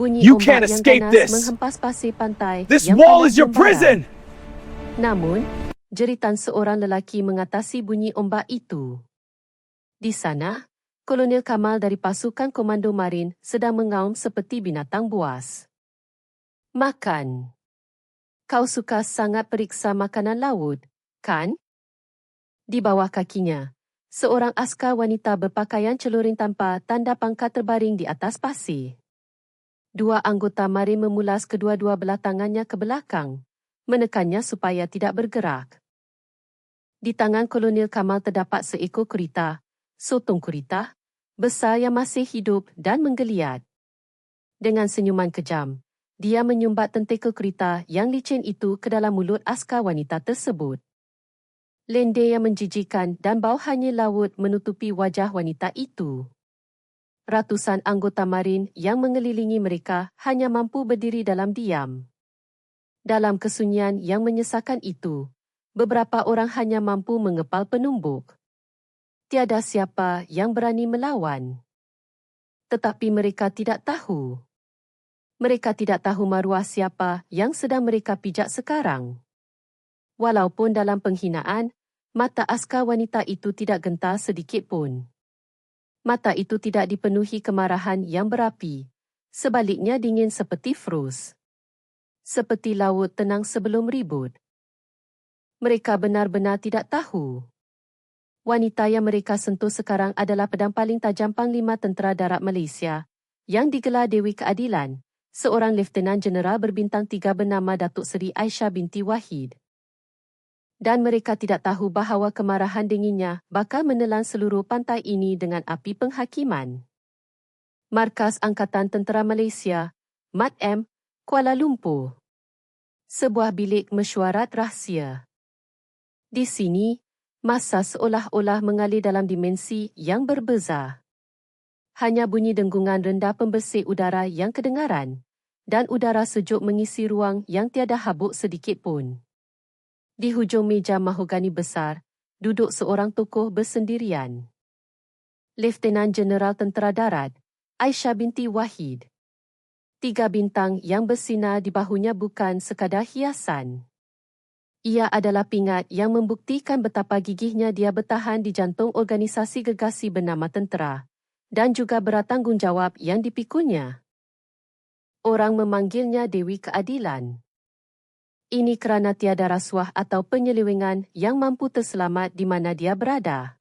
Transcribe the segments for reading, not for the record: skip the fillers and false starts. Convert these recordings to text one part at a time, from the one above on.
Bunyi You ombak can't yang escape ganas this. menghempas pasir pantai This yang wall panas is your membara. prison. Namun, jeritan seorang lelaki mengatasi bunyi ombak itu. Di sana, Kolonel Kamal dari pasukan Komando Marin sedang mengaum seperti binatang buas. Makan. Kau suka sangat periksa makanan laut, kan? Di bawah kakinya, seorang askar wanita berpakaian celuring tanpa tanda pangkat terbaring di atas pasir. Dua anggota Marin memulas kedua-dua belah tangannya ke belakang, menekannya supaya tidak bergerak. Di tangan Kolonel Kamal terdapat seekor kurita, sotong kurita, besar yang masih hidup dan menggeliat. Dengan senyuman kejam, dia menyumbat tentakel kurita yang licin itu ke dalam mulut askar wanita tersebut. Lendir yang menjijikkan dan bau hanyir laut menutupi wajah wanita itu. Ratusan anggota Marin yang mengelilingi mereka hanya mampu berdiri dalam diam. Dalam kesunyian yang menyesakan itu, beberapa orang hanya mampu mengepal penumbuk. Tiada siapa yang berani melawan. Tetapi mereka tidak tahu. Mereka tidak tahu maruah siapa yang sedang mereka pijak sekarang. Walaupun dalam penghinaan, mata askar wanita itu tidak gentar sedikit pun. Mata itu tidak dipenuhi kemarahan yang berapi, sebaliknya dingin seperti frost. Seperti laut tenang sebelum ribut. Mereka benar-benar tidak tahu. Wanita yang mereka sentuh sekarang adalah pedang paling tajam Panglima Tentera Darat Malaysia, yang digelar Dewi Keadilan, seorang Lieutenant Jeneral berbintang 3 bernama Datuk Seri Aisyah binti Wahid. Dan mereka tidak tahu bahawa kemarahan dinginnya bakal menelan seluruh pantai ini dengan api penghakiman. Markas Angkatan Tentera Malaysia, MATM, Kuala Lumpur. Sebuah bilik mesyuarat rahsia. Di sini, masa seolah-olah mengalir dalam dimensi yang berbeza. Hanya bunyi denggungan rendah pembersih udara yang kedengaran, dan udara sejuk mengisi ruang yang tiada habuk sedikit pun. Di hujung meja mahogani besar, duduk seorang tokoh bersendirian. Lieutenant Jeneral Tentera Darat, Aisyah binti Wahid. 3 bintang yang bersinar di bahunya bukan sekadar hiasan. Ia adalah pingat yang membuktikan betapa gigihnya dia bertahan di jantung organisasi gergasi bernama Tentera, dan juga berat tanggungjawab yang dipikulnya. Orang memanggilnya Dewi Keadilan. Ini kerana tiada rasuah atau penyelewengan yang mampu terselamat di mana dia berada.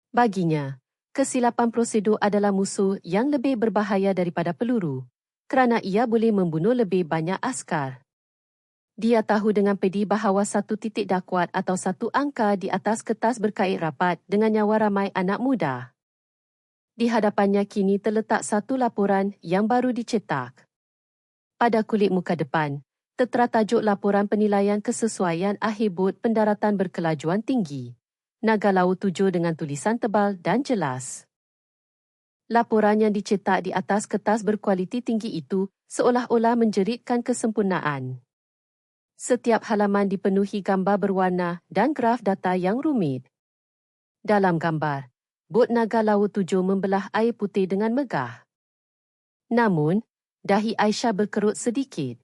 Baginya, kesilapan prosedur adalah musuh yang lebih berbahaya daripada peluru, kerana ia boleh membunuh lebih banyak askar. Dia tahu dengan pedi bahawa satu titik dakwat atau satu angka di atas kertas berkait rapat dengan nyawa ramai anak muda. Di hadapannya kini terletak satu laporan yang baru dicetak. Pada kulit muka depan, tertera tajuk laporan penilaian kesesuaian akhir bot pendaratan berkelajuan tinggi, Naga Laut 7 dengan tulisan tebal dan jelas. Laporan yang dicetak di atas kertas berkualiti tinggi itu seolah-olah menjeritkan kesempurnaan. Setiap halaman dipenuhi gambar berwarna dan graf data yang rumit. Dalam gambar, bot Naga Laut 7 membelah air putih dengan megah. Namun, dahi Aisyah berkerut sedikit.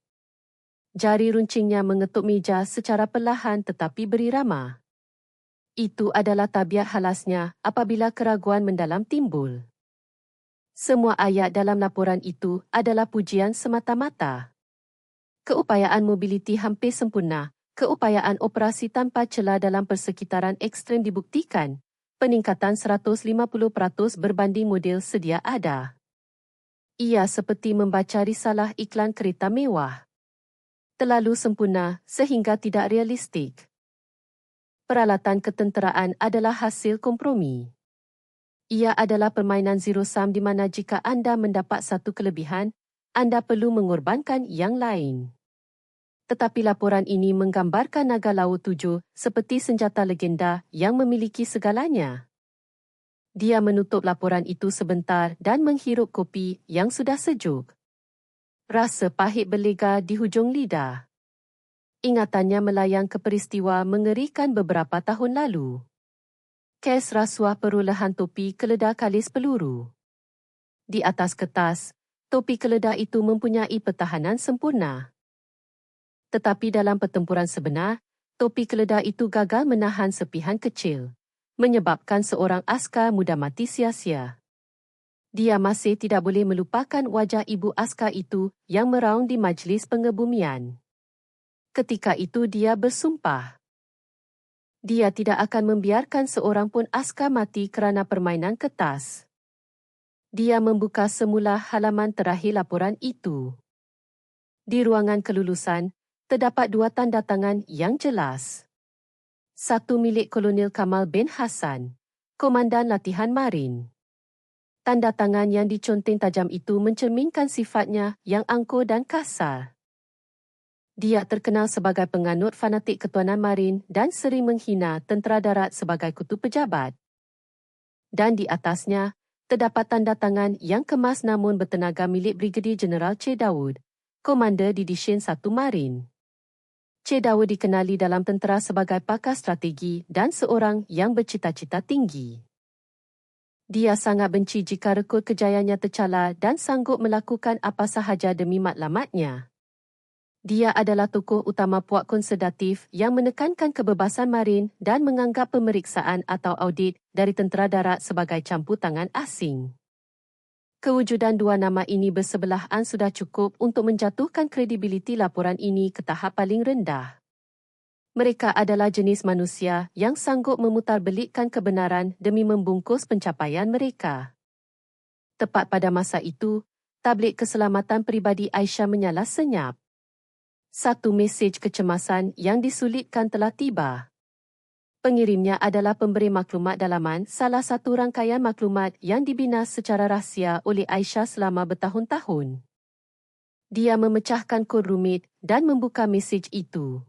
Jari runcingnya mengetuk meja secara perlahan tetapi berirama. Itu adalah tabiat halasnya apabila keraguan mendalam timbul. Semua ayat dalam laporan itu adalah pujian semata-mata. Keupayaan mobiliti hampir sempurna, keupayaan operasi tanpa celah dalam persekitaran ekstrem dibuktikan, peningkatan 150% berbanding model sedia ada. Ia seperti membaca risalah iklan kereta mewah. Terlalu sempurna sehingga tidak realistik. Peralatan ketenteraan adalah hasil kompromi. Ia adalah permainan zero sum di mana jika anda mendapat satu kelebihan, anda perlu mengorbankan yang lain. Tetapi laporan ini menggambarkan Naga Laut 7 seperti senjata legenda yang memiliki segalanya. Dia menutup laporan itu sebentar dan menghirup kopi yang sudah sejuk. Rasa pahit berlega di hujung lidah. Ingatannya melayang ke peristiwa mengerikan beberapa tahun lalu. Kes rasuah perolehan topi keledar kalis peluru. Di atas kertas, Topi keledar itu mempunyai pertahanan sempurna. Tetapi dalam pertempuran sebenar, topi keledar itu gagal menahan sepihan kecil, menyebabkan seorang askar muda mati sia-sia. Dia masih tidak boleh melupakan wajah ibu askar itu yang meraung di majlis pengebumian. Ketika itu dia bersumpah. Dia tidak akan membiarkan seorang pun askar mati kerana permainan kertas. Dia membuka semula halaman terakhir laporan itu. Di ruangan kelulusan, terdapat 2 tanda tangan yang jelas. Satu milik Kolonel Kamal bin Hassan, Komandan Latihan Marin. Tanda tangan yang diconteng tajam itu mencerminkan sifatnya yang angkuh dan kasar. Dia terkenal sebagai penganut fanatik ketuanan Marin dan sering menghina tentera darat sebagai kutu pejabat. Dan di atasnya, terdapat tanda tangan yang kemas namun bertenaga milik Brigadir Jeneral Che Daud, Komander Division 1 Marin. Che Daud dikenali dalam tentera sebagai pakar strategi dan seorang yang bercita-cita tinggi. Dia sangat benci jika rekod kejayaannya tercela dan sanggup melakukan apa sahaja demi matlamatnya. Dia adalah tokoh utama puak konservatif yang menekankan kebebasan marin dan menganggap pemeriksaan atau audit dari tentera darat sebagai campur tangan asing. Kewujudan 2 nama ini bersebelahan sudah cukup untuk menjatuhkan kredibiliti laporan ini ke tahap paling rendah. Mereka adalah jenis manusia yang sanggup memutarbelikkan kebenaran demi membungkus pencapaian mereka. Tepat pada masa itu, tablik keselamatan peribadi Aisyah menyala senyap. Satu mesej kecemasan yang disulitkan telah tiba. Pengirimnya adalah pemberi maklumat dalaman salah satu rangkaian maklumat yang dibina secara rahsia oleh Aisyah selama bertahun-tahun. Dia memecahkan kod rumit dan membuka mesej itu.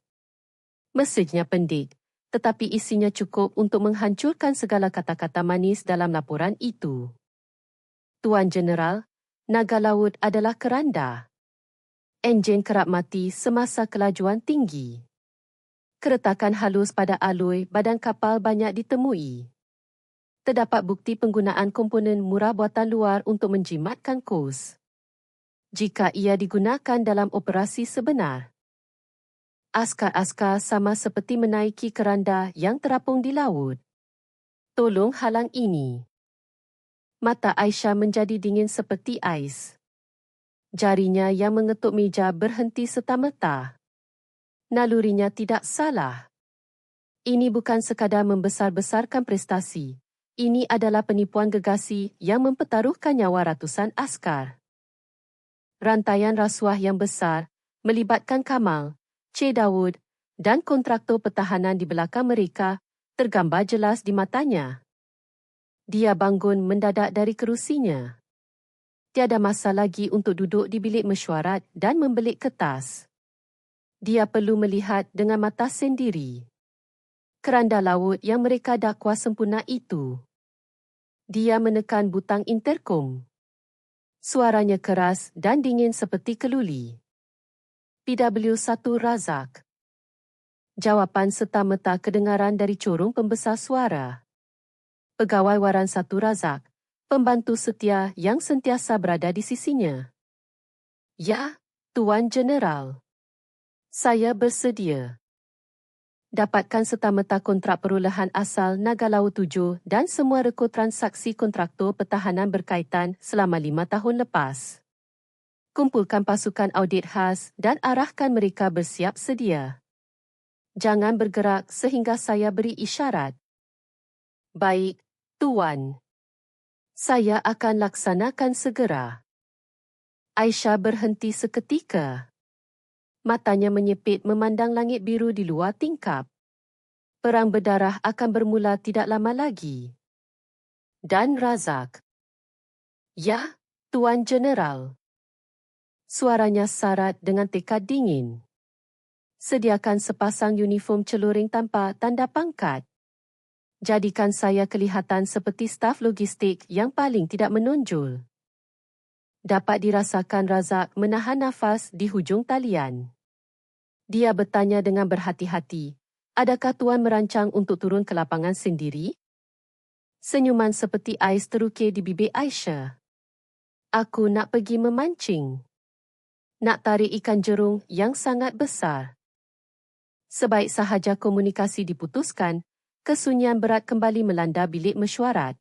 Mesejnya pendek, tetapi isinya cukup untuk menghancurkan segala kata-kata manis dalam laporan itu. Tuan Jeneral, naga laut adalah keranda. Enjin kerap mati semasa kelajuan tinggi. Keretakan halus pada aloi badan kapal banyak ditemui. Terdapat bukti penggunaan komponen murah buatan luar untuk menjimatkan kos. Jika ia digunakan dalam operasi sebenar. Askar-askar sama seperti menaiki keranda yang terapung di laut. Tolong halang ini. Mata Aisyah menjadi dingin seperti ais. Jarinya yang mengetuk meja berhenti serta-merta. Nalurinya tidak salah. Ini bukan sekadar membesar-besarkan prestasi. Ini adalah penipuan gegasi yang mempertaruhkan nyawa ratusan askar. Rantaian rasuah yang besar melibatkan Kamal, Che Daud dan kontraktor pertahanan di belakang mereka tergambar jelas di matanya. Dia bangun mendadak dari kerusinya. Tiada masa lagi untuk duduk di bilik mesyuarat dan membelik kertas. Dia perlu melihat dengan mata sendiri. Keranda laut yang mereka dakwa sempurna itu. Dia menekan butang interkom. Suaranya keras dan dingin seperti keluli. PW1 Razak. Jawapan serta-merta kedengaran dari corong pembesar suara. Pegawai waran 1 Razak, pembantu setia yang sentiasa berada di sisinya. Ya, Tuan Jeneral. Saya bersedia. Dapatkan serta-merta kontrak perolehan asal Naga Laut 7 dan semua rekod transaksi kontraktor pertahanan berkaitan selama 5 tahun lepas. Kumpulkan pasukan audit khas dan arahkan mereka bersiap sedia. Jangan bergerak sehingga saya beri isyarat. Baik, Tuan. Saya akan laksanakan segera. Aisyah berhenti seketika. Matanya menyepit memandang langit biru di luar tingkap. Perang berdarah akan bermula tidak lama lagi. Dan Razak. Ya, Tuan Jeneral. Suaranya syarat dengan tekad dingin. Sediakan sepasang uniform celuring tanpa tanda pangkat. Jadikan saya kelihatan seperti staf logistik yang paling tidak menonjol. Dapat dirasakan Razak menahan nafas di hujung talian. Dia bertanya dengan berhati-hati, adakah Tuan merancang untuk turun ke lapangan sendiri? Senyuman seperti ais terukir di bibir Aisyah. Aku nak pergi memancing. Nak tarik ikan jerung yang sangat besar. Sebaik sahaja komunikasi diputuskan, kesunyian berat kembali melanda bilik mesyuarat.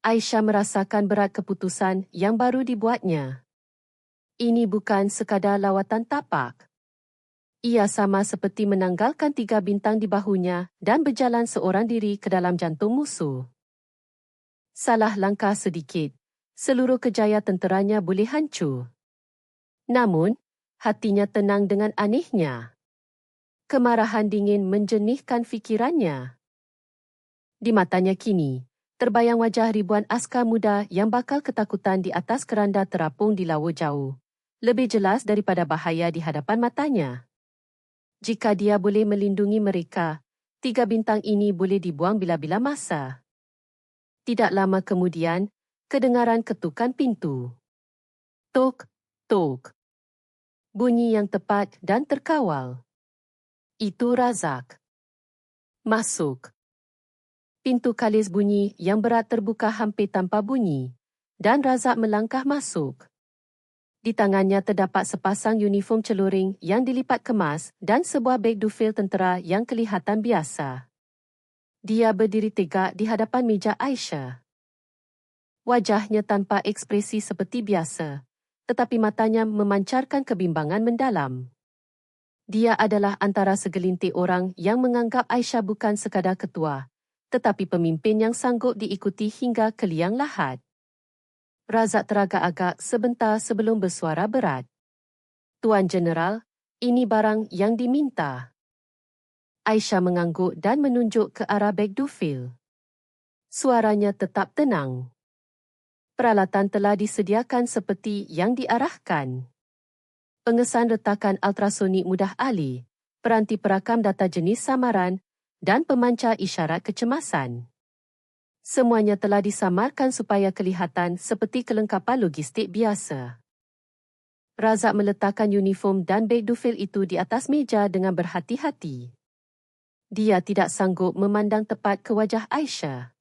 Aisyah merasakan berat keputusan yang baru dibuatnya. Ini bukan sekadar lawatan tapak. Ia sama seperti menanggalkan 3 bintang di bahunya dan berjalan seorang diri ke dalam jantung musuh. Salah langkah sedikit, seluruh kejaya tenteranya boleh hancur. Namun, hatinya tenang dengan anehnya. Kemarahan dingin menjernihkan fikirannya. Di matanya kini, terbayang wajah ribuan askar muda yang bakal ketakutan di atas keranda terapung di laut jauh. Lebih jelas daripada bahaya di hadapan matanya. Jika dia boleh melindungi mereka, 3 bintang ini boleh dibuang bila-bila masa. Tidak lama kemudian, kedengaran ketukan pintu. Tok, tok. Bunyi yang tepat dan terkawal. Itu Razak. Masuk. Pintu kalis bunyi yang berat terbuka hampir tanpa bunyi, dan Razak melangkah masuk. Di tangannya terdapat sepasang uniform celuring yang dilipat kemas dan sebuah beg dufil tentera yang kelihatan biasa. Dia berdiri tegak di hadapan meja Aisyah. Wajahnya tanpa ekspresi seperti biasa, tetapi matanya memancarkan kebimbangan mendalam. Dia adalah antara segelintir orang yang menganggap Aisyah bukan sekadar ketua, tetapi pemimpin yang sanggup diikuti hingga ke liang lahat. Razak teragak-agak sebentar sebelum bersuara berat. Tuan Jeneral, ini barang yang diminta. Aisyah mengangguk dan menunjuk ke arah beg dufil. Suaranya tetap tenang. Peralatan telah disediakan seperti yang diarahkan. Pengesan retakan ultrasonik mudah alih, peranti perakam data jenis samaran dan pemancar isyarat kecemasan. Semuanya telah disamarkan supaya kelihatan seperti kelengkapan logistik biasa. Razak meletakkan uniform dan beg dufil itu di atas meja dengan berhati-hati. Dia tidak sanggup memandang tepat ke wajah Aisyah.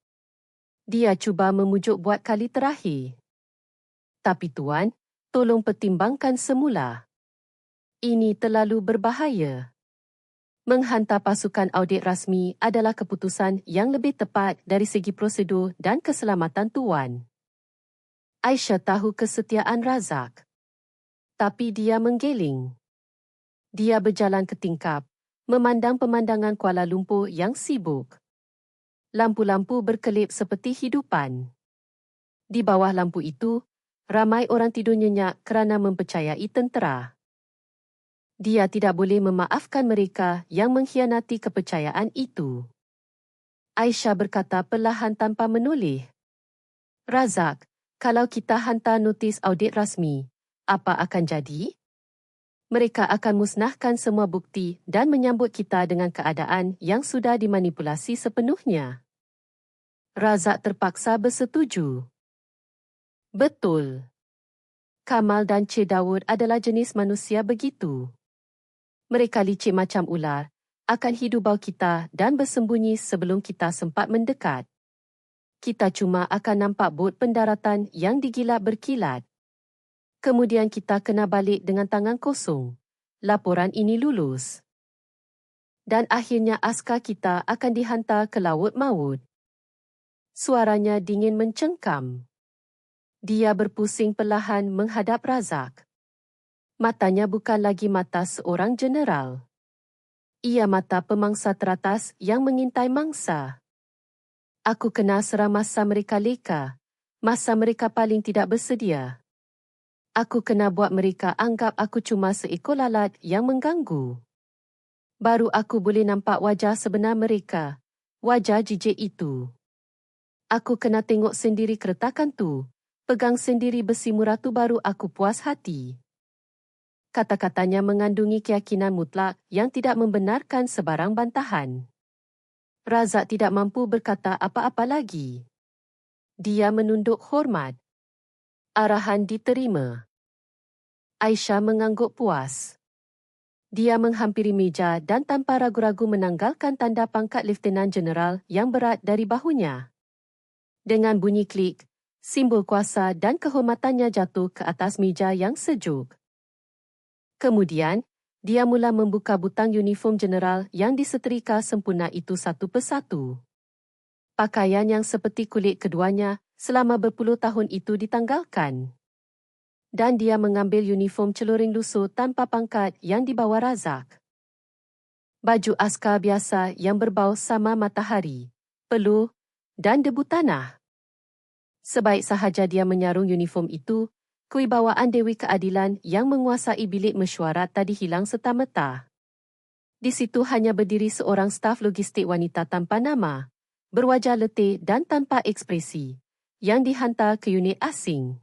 Dia cuba memujuk buat kali terakhir. Tapi Tuan, tolong pertimbangkan semula. Ini terlalu berbahaya. Menghantar pasukan audit rasmi adalah keputusan yang lebih tepat dari segi prosedur dan keselamatan Tuan. Aisyah tahu kesetiaan Razak. Tapi dia menggeling. Dia berjalan ke tingkap, memandang pemandangan Kuala Lumpur yang sibuk. Lampu-lampu berkelip seperti hidupan. Di bawah lampu itu, ramai orang tidur nyenyak kerana mempercayai tentera. Dia tidak boleh memaafkan mereka yang mengkhianati kepercayaan itu. Aisyah berkata perlahan tanpa menoleh. Razak, kalau kita hantar notis audit rasmi, apa akan jadi? Mereka akan musnahkan semua bukti dan menyambut kita dengan keadaan yang sudah dimanipulasi sepenuhnya. Razak terpaksa bersetuju. Betul. Kamal dan Cik Daud adalah jenis manusia begitu. Mereka licik macam ular, akan hidu bau kita dan bersembunyi sebelum kita sempat mendekat. Kita cuma akan nampak bot pendaratan yang digilap berkilat. Kemudian kita kena balik dengan tangan kosong. Laporan ini lulus. Dan akhirnya askar kita akan dihantar ke laut maut. Suaranya dingin mencengkam. Dia berpusing perlahan menghadap Razak. Matanya bukan lagi mata seorang jeneral. Ia mata pemangsa teratas yang mengintai mangsa. Aku kenal serang masa mereka leka, masa mereka paling tidak bersedia. Aku kena buat mereka anggap aku cuma seekor lalat yang mengganggu. Baru aku boleh nampak wajah sebenar mereka, wajah jijik itu. Aku kena tengok sendiri keretakan tu, pegang sendiri besi murah tu baru aku puas hati. Kata-katanya mengandungi keyakinan mutlak yang tidak membenarkan sebarang bantahan. Razak tidak mampu berkata apa-apa lagi. Dia menunduk hormat. Arahan diterima. Aisyah mengangguk puas. Dia menghampiri meja dan tanpa ragu-ragu menanggalkan tanda pangkat Lieutenant Jeneral yang berat dari bahunya. Dengan bunyi klik, Simbol kuasa dan kehormatannya jatuh ke atas meja yang sejuk. Kemudian, dia mula membuka butang uniform jeneral yang disetrika sempurna itu satu persatu. Pakaian yang seperti kulit keduanya selama berpuluh tahun itu ditanggalkan. Dan dia mengambil uniform celuring lusuh tanpa pangkat yang dibawa Razak. Baju askar biasa yang berbau sama matahari, peluh dan debu tanah. Sebaik sahaja dia menyarung uniform itu, kewibawaan Dewi Keadilan yang menguasai bilik mesyuarat tadi hilang serta-merta. Di situ hanya berdiri seorang staf logistik wanita tanpa nama, berwajah letih dan tanpa ekspresi, yang dihantar ke unit asing.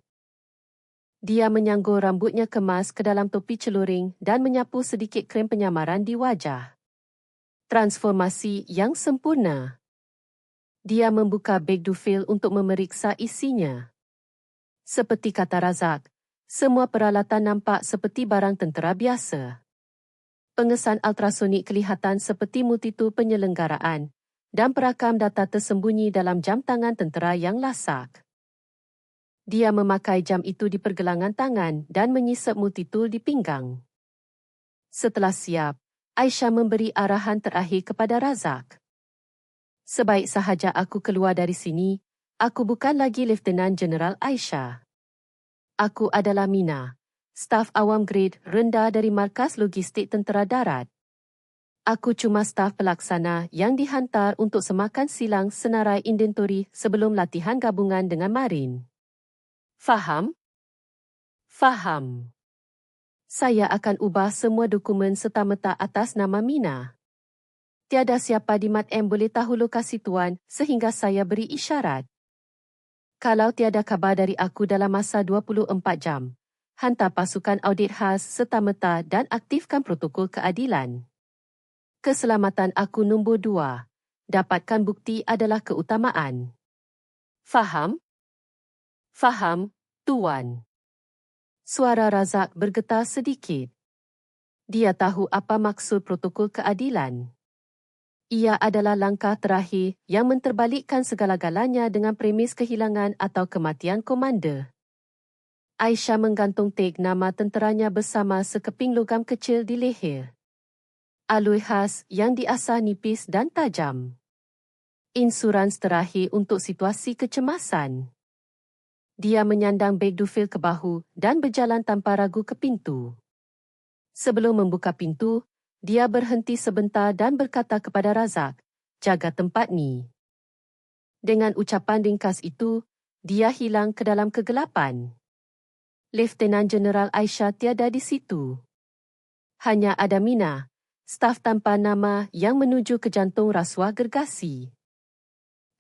Dia menyanggur rambutnya kemas ke dalam topi celuring dan menyapu sedikit krem penyamaran di wajah. Transformasi yang sempurna. Dia membuka beg dufil untuk memeriksa isinya. Seperti kata Razak, semua peralatan nampak seperti barang tentera biasa. Pengesan ultrasonik kelihatan seperti multitul penyelenggaraan dan perakam data tersembunyi dalam jam tangan tentera yang lasak. Dia memakai jam itu di pergelangan tangan dan mengisap multitul di pinggang. Setelah siap, Aisyah memberi arahan terakhir kepada Razak. Sebaik sahaja aku keluar dari sini, aku bukan lagi Lieutenant Jeneral Aisyah. Aku adalah Mina, staf awam grade rendah dari Markas Logistik Tentera Darat. Aku cuma staf pelaksana yang dihantar untuk semakan silang senarai inventori sebelum latihan gabungan dengan Marin. Faham? Faham. Saya akan ubah semua dokumen serta-merta atas nama Mina. Tiada siapa di Mat M boleh tahu lokasi tuan sehingga saya beri isyarat. Kalau tiada kabar dari aku dalam masa 24 jam, hantar pasukan audit khas serta-merta dan aktifkan protokol keadilan. Keselamatan aku nombor 2. Dapatkan bukti adalah keutamaan. Faham? Faham, tuan. Suara Razak bergetar sedikit. Dia tahu apa maksud protokol keadilan. Ia adalah langkah terakhir yang menterbalikkan segala-galanya dengan premis kehilangan atau kematian komander. Aisyah menggantung tag nama tenteranya bersama sekeping logam kecil di leher. Aloi khas yang diasah nipis dan tajam. Insurans terakhir untuk situasi kecemasan. Dia menyandang beg dufil ke bahu dan berjalan tanpa ragu ke pintu. Sebelum membuka pintu, dia berhenti sebentar dan berkata kepada Razak, "Jaga tempat ni." Dengan ucapan ringkas itu, dia hilang ke dalam kegelapan. Lieutenant Jeneral Aisyah tiada di situ. Hanya ada Mina, staf tanpa nama yang menuju ke jantung rasuah gergasi.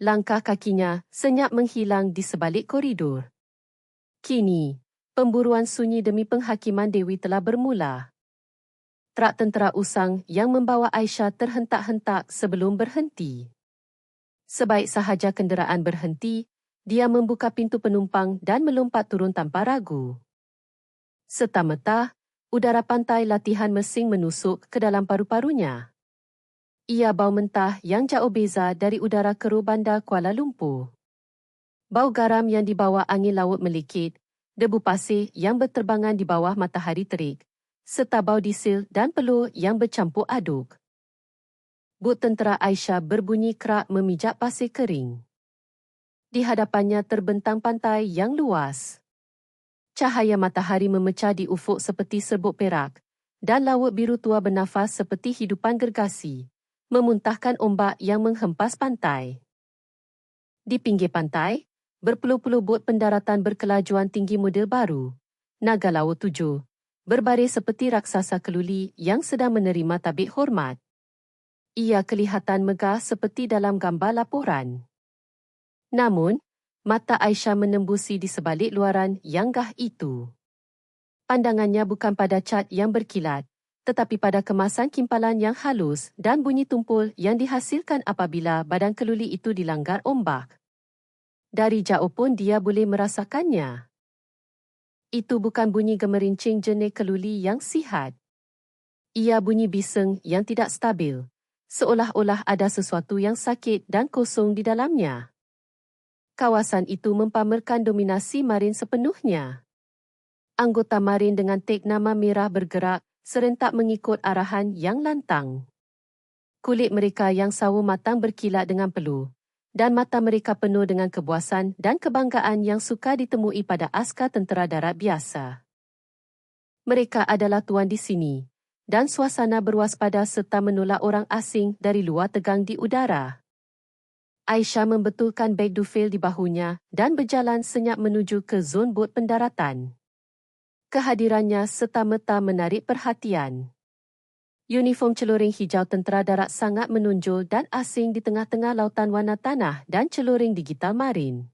Langkah kakinya senyap menghilang di sebalik koridor. Kini, pemburuan sunyi demi penghakiman Dewi telah bermula. Trak tentera usang yang membawa Aisyah terhentak-hentak sebelum berhenti. Sebaik sahaja kenderaan berhenti, dia membuka pintu penumpang dan melompat turun tanpa ragu. Serta-merta, udara pantai latihan mesin menusuk ke dalam paru-parunya. Ia bau mentah yang jauh beza dari udara keruh bandar Kuala Lumpur. Bau garam yang dibawa angin laut melikit, debu pasir yang berterbangan di bawah matahari terik, serta bau diesel dan peluh yang bercampur aduk. But tentera Aisyah berbunyi kerak memijak pasir kering. Di hadapannya terbentang pantai yang luas. Cahaya matahari memecah di ufuk seperti serbuk perak, dan laut biru tua bernafas seperti hidupan gergasi, memuntahkan ombak yang menghempas pantai. Di pinggir pantai, berpuluh-puluh bot pendaratan berkelajuan tinggi model baru, Naga Laut 7, berbaris seperti raksasa keluli yang sedang menerima tabik hormat. Ia kelihatan megah seperti dalam gambar laporan. Namun, mata Aisyah menembusi di sebalik luaran yang gah itu. Pandangannya bukan pada cat yang berkilat, tetapi pada kemasan kimpalan yang halus dan bunyi tumpul yang dihasilkan apabila badan keluli itu dilanggar ombak. Dari jauh pun dia boleh merasakannya. Itu bukan bunyi gemerincing jenis keluli yang sihat. Ia bunyi bising yang tidak stabil, seolah-olah ada sesuatu yang sakit dan kosong di dalamnya. Kawasan itu mempamerkan dominasi marin sepenuhnya. Anggota marin dengan tag nama merah bergerak serentak mengikut arahan yang lantang. Kulit mereka yang sawo matang berkilat dengan peluh, dan mata mereka penuh dengan kepuasan dan kebanggaan yang suka ditemui pada askar tentera darat biasa. Mereka adalah tuan di sini, dan suasana berwaspada serta menolak orang asing dari luar tegang di udara. Aisyah membetulkan beg duffel di bahunya dan berjalan senyap menuju ke zon bot pendaratan. Kehadirannya serta-merta menarik perhatian. Uniform celuring hijau tentera darat sangat menonjol dan asing di tengah-tengah lautan warna tanah dan celuring digital marin.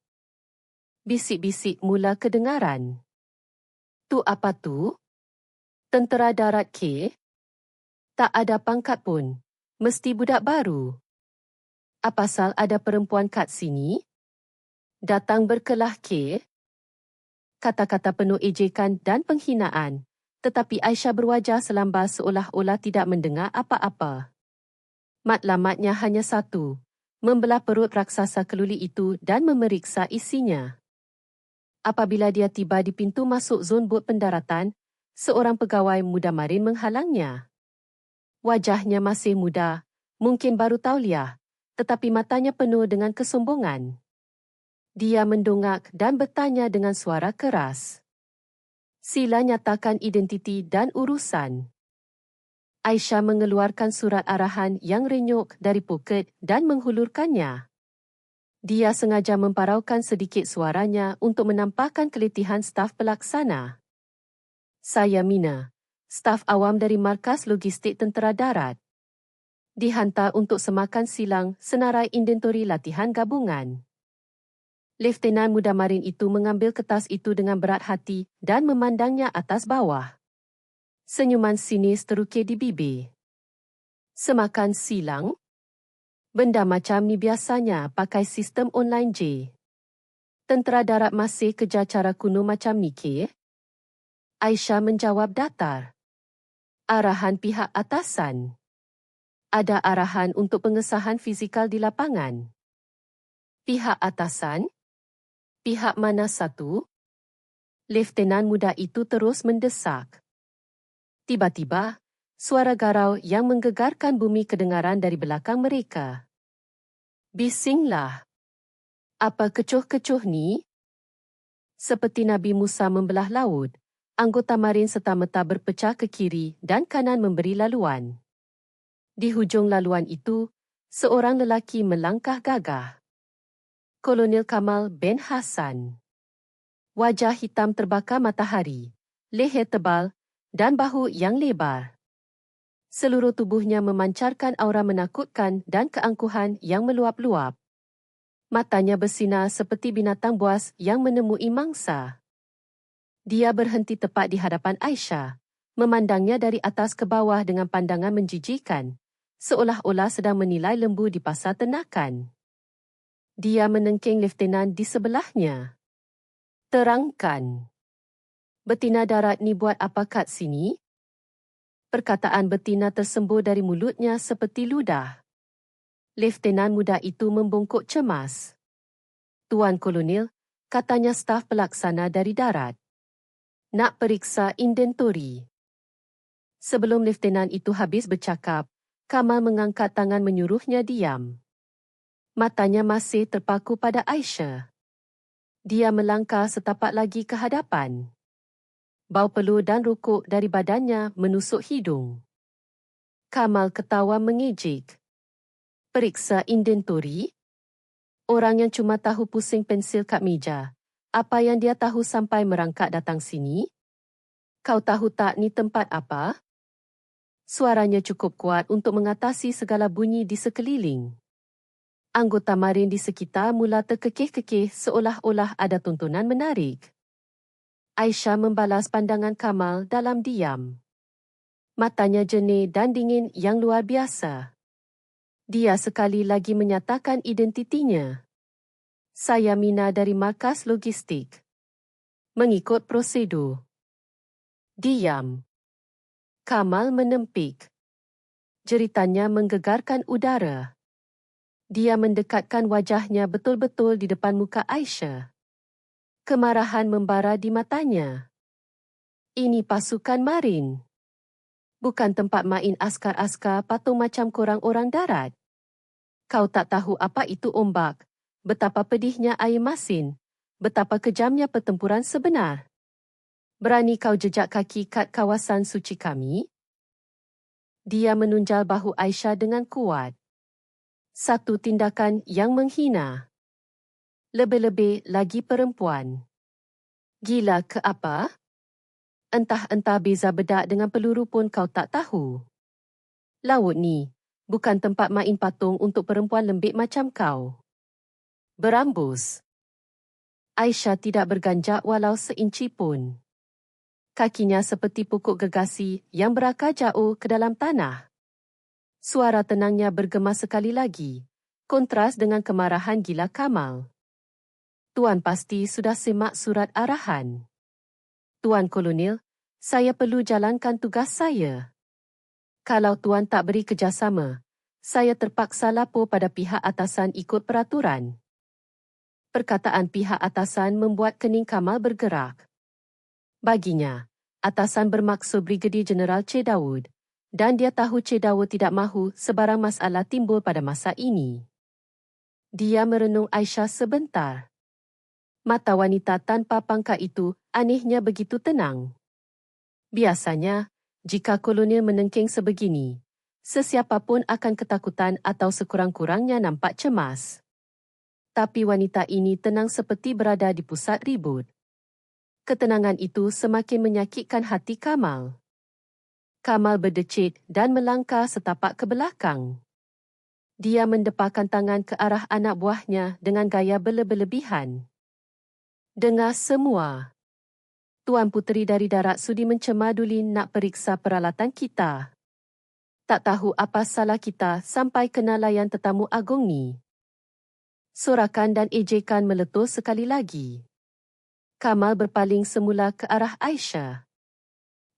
Bisik-bisik mula kedengaran. Tu apa tu? Tentera darat K? Tak ada pangkat pun. Mesti budak baru. Apa pasal ada perempuan kat sini? Datang berkelah K? Kata-kata penuh ejekan dan penghinaan, tetapi Aisyah berwajah selambar seolah-olah tidak mendengar apa-apa. Matlamatnya hanya satu, membelah perut raksasa keluli itu dan memeriksa isinya. Apabila dia tiba di pintu masuk zon bot pendaratan, seorang pegawai muda marin menghalangnya. Wajahnya masih muda, mungkin baru tauliah, tetapi matanya penuh dengan kesombongan. Dia mendongak dan bertanya dengan suara keras. Sila nyatakan identiti dan urusan. Aisyah mengeluarkan surat arahan yang renyuk dari poket dan menghulurkannya. Dia sengaja memparaukan sedikit suaranya untuk menampakkan keletihan staf pelaksana. Saya Mina, staf awam dari Markas Logistik Tentera Darat. Dihantar untuk semakan silang senarai inventori latihan gabungan. Leftenan muda marin itu mengambil kertas itu dengan berat hati dan memandangnya atas bawah. Senyuman sinis terukir di bibir. Semakan silang? Benda macam ni biasanya pakai sistem online je. Tentera darat masih kejar cara kuno macam ni ke? Aisyah menjawab datar. Arahan pihak atasan. Ada arahan untuk pengesahan fizikal di lapangan. Pihak atasan? Pihak mana satu? Leftenan muda itu terus mendesak. Tiba-tiba, suara garau yang menggegarkan bumi kedengaran dari belakang mereka. Bisinglah. Apa kecoh-kecoh ni? Seperti Nabi Musa membelah laut, anggota marin serta-merta berpecah ke kiri dan kanan memberi laluan. Di hujung laluan itu, seorang lelaki melangkah gagah. Kolonel Kamal bin Hassan. Wajah hitam terbakar matahari, leher tebal dan bahu yang lebar. Seluruh tubuhnya memancarkan aura menakutkan dan keangkuhan yang meluap-luap. Matanya bersinar seperti binatang buas yang menemui mangsa. Dia berhenti tepat di hadapan Aisyah, memandangnya dari atas ke bawah dengan pandangan menjijikan, seolah-olah sedang menilai lembu di pasar ternakan. Dia menengking Leftenan di sebelahnya. Terangkan. Betina darat ni buat apa kat sini? Perkataan betina tersembur dari mulutnya seperti ludah. Leftenan muda itu membongkok cemas. Tuan Kolonel, katanya staf pelaksana dari darat. Nak periksa inventori. Sebelum Leftenan itu habis bercakap, Kamal mengangkat tangan menyuruhnya diam. Matanya masih terpaku pada Aisyah. Dia melangkah setapak lagi ke hadapan. Bau peluh dan rokok dari badannya menusuk hidung. Kamal ketawa mengejek. Periksa inventori? Orang yang cuma tahu pusing pensil kat meja. Apa yang dia tahu sampai merangkak datang sini? Kau tahu tak ni tempat apa? Suaranya cukup kuat untuk mengatasi segala bunyi di sekeliling. Anggota marin di sekitar mula terkekeh-kekeh seolah-olah ada tontonan menarik. Aisyah membalas pandangan Kamal dalam diam. Matanya jernih dan dingin yang luar biasa. Dia sekali lagi menyatakan identitinya. Saya Mina dari Markas Logistik. Mengikut prosedur. Diam. Kamal menempik. Jeritannya menggegarkan udara. Dia mendekatkan wajahnya betul-betul di depan muka Aisyah. Kemarahan membara di matanya. Ini pasukan marin. Bukan tempat main askar-askar patung macam korang orang darat. Kau tak tahu apa itu ombak, betapa pedihnya air masin, betapa kejamnya pertempuran sebenar. Berani kau jejak kaki kat kawasan suci kami? Dia menunjal bahu Aisyah dengan kuat. Satu tindakan yang menghina. Lebih-lebih lagi perempuan. Gila ke apa? Entah-entah beza bedak dengan peluru pun kau tak tahu. Laut ni bukan tempat main patung untuk perempuan lembik macam kau. Berambus. Aisyah tidak berganjak walau seinci pun. Kakinya seperti pokok gergasi yang berakar jauh ke dalam tanah. Suara tenangnya bergema sekali lagi, kontras dengan kemarahan gila Kamal. Tuan pasti sudah simak surat arahan. Tuan Kolonel, saya perlu jalankan tugas saya. Kalau Tuan tak beri kerjasama, saya terpaksa lapor pada pihak atasan ikut peraturan. Perkataan pihak atasan membuat kening Kamal bergerak. Baginya, atasan bermaksud Brigadir Jeneral Che Daud, dan dia tahu Che Daud tidak mahu sebarang masalah timbul pada masa ini. Dia merenung Aisyah sebentar. Mata wanita tanpa pangkat itu anehnya begitu tenang. Biasanya, jika kolonel menengking sebegini, sesiapa pun akan ketakutan atau sekurang-kurangnya nampak cemas. Tapi wanita ini tenang seperti berada di pusat ribut. Ketenangan itu semakin menyakitkan hati Kamal. Kamal berdecit dan melangkah setapak ke belakang. Dia mendepakkan tangan ke arah anak buahnya dengan gaya berlebihan. Dengar semua. Tuan Puteri dari Darat sudi mencemaduli nak periksa peralatan kita. Tak tahu apa salah kita sampai kena layan tetamu agung ni. Sorakan dan ejekan meletus sekali lagi. Kamal berpaling semula ke arah Aisyah.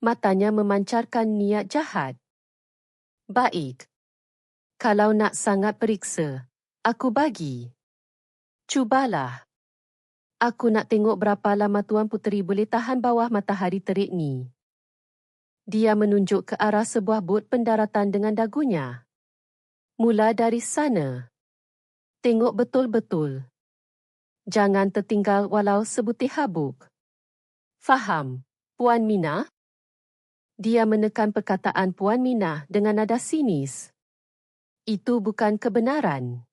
Matanya memancarkan niat jahat. Baik. Kalau nak sangat periksa, aku bagi. Cubalah. Aku nak tengok berapa lama Tuan Puteri boleh tahan bawah matahari terik ni. Dia menunjuk ke arah sebuah bot pendaratan dengan dagunya. Mula dari sana. Tengok betul-betul. Jangan tertinggal walau sebutir habuk. Faham, Puan Mina? Dia menekan perkataan Puan Mina dengan nada sinis. Itu bukan kebenaran.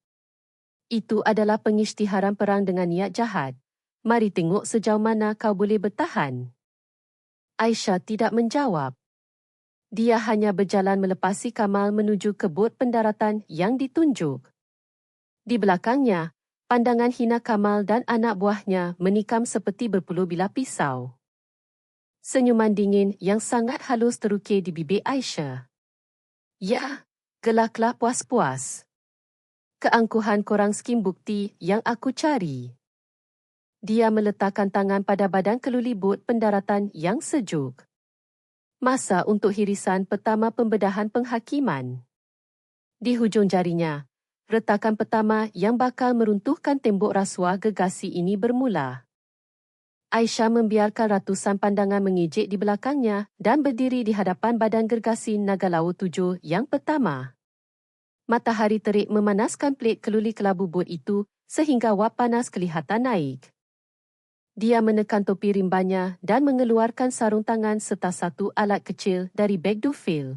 Itu adalah pengisytiharan perang dengan niat jahat. Mari tengok sejauh mana kau boleh bertahan. Aisyah tidak menjawab. Dia hanya berjalan melepasi Kamal menuju ke bot pendaratan yang ditunjuk. Di belakangnya, pandangan hina Kamal dan anak buahnya menikam seperti berpuluh bilah pisau. Senyuman dingin yang sangat halus terukir di bibir Aisyah. Ya, gelaklah puas-puas. Keangkuhan korang skim bukti yang aku cari. Dia meletakkan tangan pada badan keluli bot pendaratan yang sejuk. Masa untuk hirisan pertama pembedahan penghakiman. Di hujung jarinya, retakan pertama yang bakal meruntuhkan tembok rasuah gegasi ini bermula. Aisyah membiarkan ratusan pandangan mengejek di belakangnya dan berdiri di hadapan badan gergasi Naga Laut 7 yang pertama. Matahari terik memanaskan plet keluli kelabu bot itu sehingga wap panas kelihatan naik. Dia menekan topi rimbanya dan mengeluarkan sarung tangan serta satu alat kecil dari beg dufil.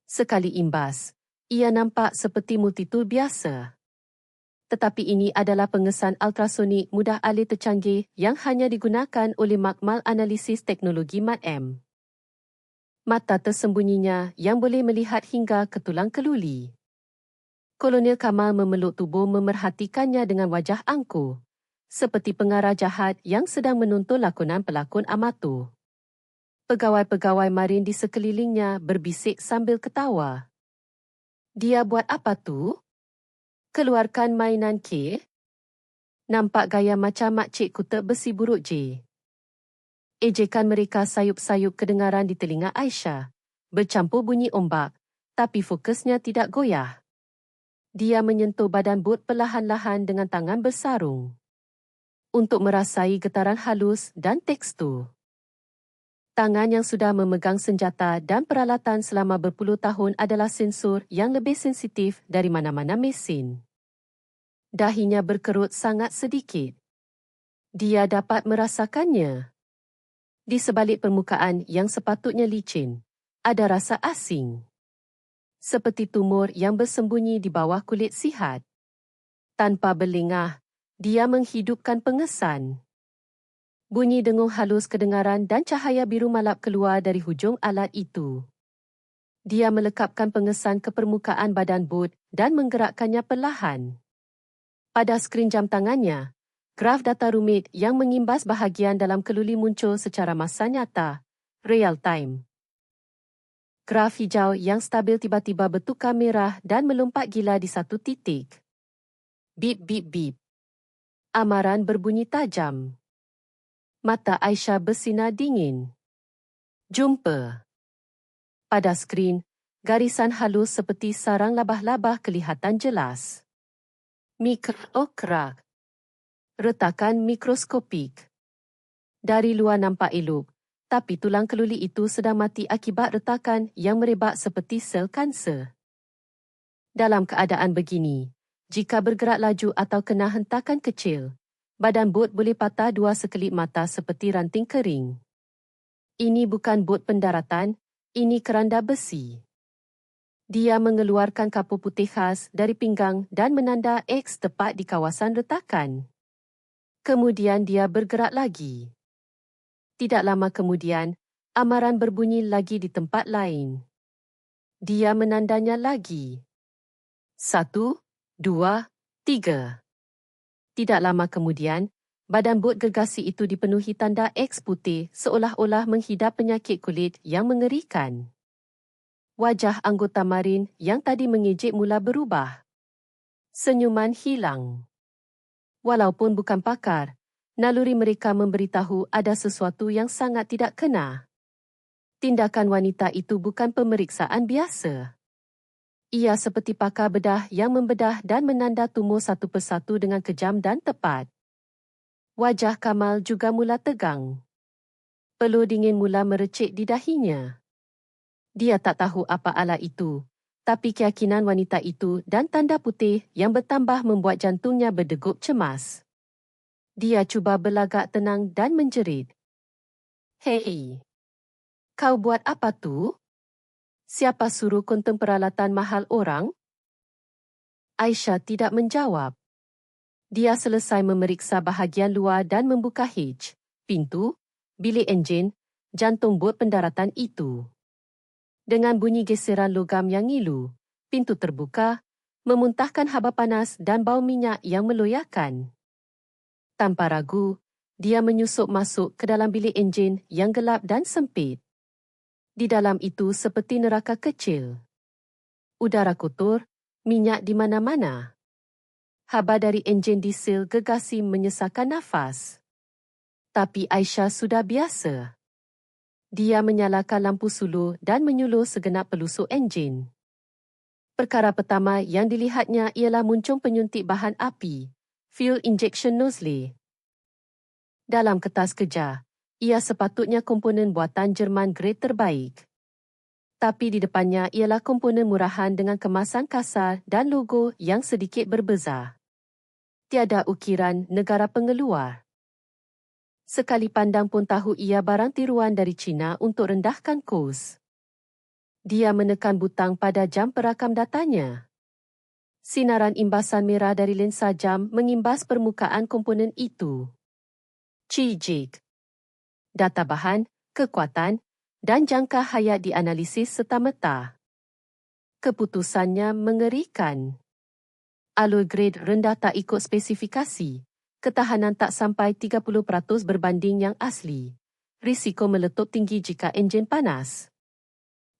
Sekali imbas, ia nampak seperti multitool biasa. Tetapi ini adalah pengesan ultrasonik mudah alih tercanggih yang hanya digunakan oleh makmal analisis teknologi MAT-M. Mata tersembunyinya yang boleh melihat hingga ke tulang keluli. Kolonel Kamal memeluk tubuh memerhatikannya dengan wajah angkuh, seperti pengarah jahat yang sedang menonton lakonan pelakon amatur. Pegawai-pegawai marin di sekelilingnya berbisik sambil ketawa. Dia buat apa tu? Keluarkan mainan K? Nampak gaya macam makcik kutek besi buruk J. Ejekan mereka sayup-sayup kedengaran di telinga Aisyah, bercampur bunyi ombak, tapi fokusnya tidak goyah. Dia menyentuh badan bot perlahan-lahan dengan tangan bersarung untuk merasai getaran halus dan tekstur. Tangan yang sudah memegang senjata dan peralatan selama berpuluh tahun adalah sensor yang lebih sensitif dari mana-mana mesin. Dahinya berkerut sangat sedikit. Dia dapat merasakannya. Di sebalik permukaan yang sepatutnya licin, ada rasa asing. Seperti tumor yang bersembunyi di bawah kulit sihat. Tanpa berlengah, dia menghidupkan pengesan. Bunyi dengung halus kedengaran dan cahaya biru malap keluar dari hujung alat itu. Dia melekapkan pengesan ke permukaan badan bot dan menggerakkannya perlahan. Pada skrin jam tangannya, graf data rumit yang mengimbas bahagian dalam keluli muncul secara masa nyata, real time. Graf hijau yang stabil tiba-tiba bertukar merah dan melompat gila di satu titik. Bip bip bip. Amaran berbunyi tajam. Mata Aisyah bersinar dingin. Jumpa. Pada skrin, garisan halus seperti sarang labah-labah kelihatan jelas. Mikrokrak. Retakan mikroskopik. Dari luar nampak elok, tapi tulang keluli itu sedang mati akibat retakan yang merebak seperti sel kanser. Dalam keadaan begini, jika bergerak laju atau kena hentakan kecil, badan bot boleh patah dua sekelip mata seperti ranting kering. Ini bukan bot pendaratan, ini keranda besi. Dia mengeluarkan kapur putih khas dari pinggang dan menanda X tepat di kawasan retakan. Kemudian dia bergerak lagi. Tidak lama kemudian, amaran berbunyi lagi di tempat lain. Dia menandanya lagi. 1, 2, 3. Tidak lama kemudian, badan bot gergasi itu dipenuhi tanda X putih seolah-olah menghidap penyakit kulit yang mengerikan. Wajah anggota marin yang tadi mengejek mula berubah. Senyuman hilang. Walaupun bukan pakar, naluri mereka memberitahu ada sesuatu yang sangat tidak kena. Tindakan wanita itu bukan pemeriksaan biasa. Ia seperti pakar bedah yang membedah dan menanda tumor satu persatu dengan kejam dan tepat. Wajah Kamal juga mula tegang. Peluh dingin mula merecik di dahinya. Dia tak tahu apa alat itu, tapi keyakinan wanita itu dan tanda putih yang bertambah membuat jantungnya berdegup cemas. Dia cuba berlagak tenang dan menjerit. Hei, kau buat apa tu? Siapa suruh konteng peralatan mahal orang? Aisyah tidak menjawab. Dia selesai memeriksa bahagian luar dan membuka hitch, pintu, bilik enjin, jantung bot pendaratan itu. Dengan bunyi geseran logam yang ngilu, pintu terbuka, memuntahkan haba panas dan bau minyak yang meloyakan. Tanpa ragu, dia menyusup masuk ke dalam bilik enjin yang gelap dan sempit. Di dalam itu seperti neraka kecil. Udara kotor, minyak di mana-mana. Haba dari enjin diesel gegasi menyesakkan nafas. Tapi Aisyah sudah biasa. Dia menyalakan lampu suluh dan menyuluh segenap pelusuk enjin. Perkara pertama yang dilihatnya ialah muncung penyuntik bahan api, fuel injection nozzle. Dalam kertas kerja, ia sepatutnya komponen buatan Jerman grade terbaik. Tapi di depannya ialah komponen murahan dengan kemasan kasar dan logo yang sedikit berbeza. Tiada ukiran negara pengeluar. Sekali pandang pun tahu ia barang tiruan dari China untuk rendahkan kos. Dia menekan butang pada jam perakam datanya. Sinaran imbasan merah dari lensa jam mengimbas permukaan komponen itu. Cijik. Data bahan, kekuatan dan jangka hayat dianalisis serta-merta. Keputusannya mengerikan. Alloy grade rendah tak ikut spesifikasi. Ketahanan tak sampai 30% berbanding yang asli. Risiko meletup tinggi jika enjin panas.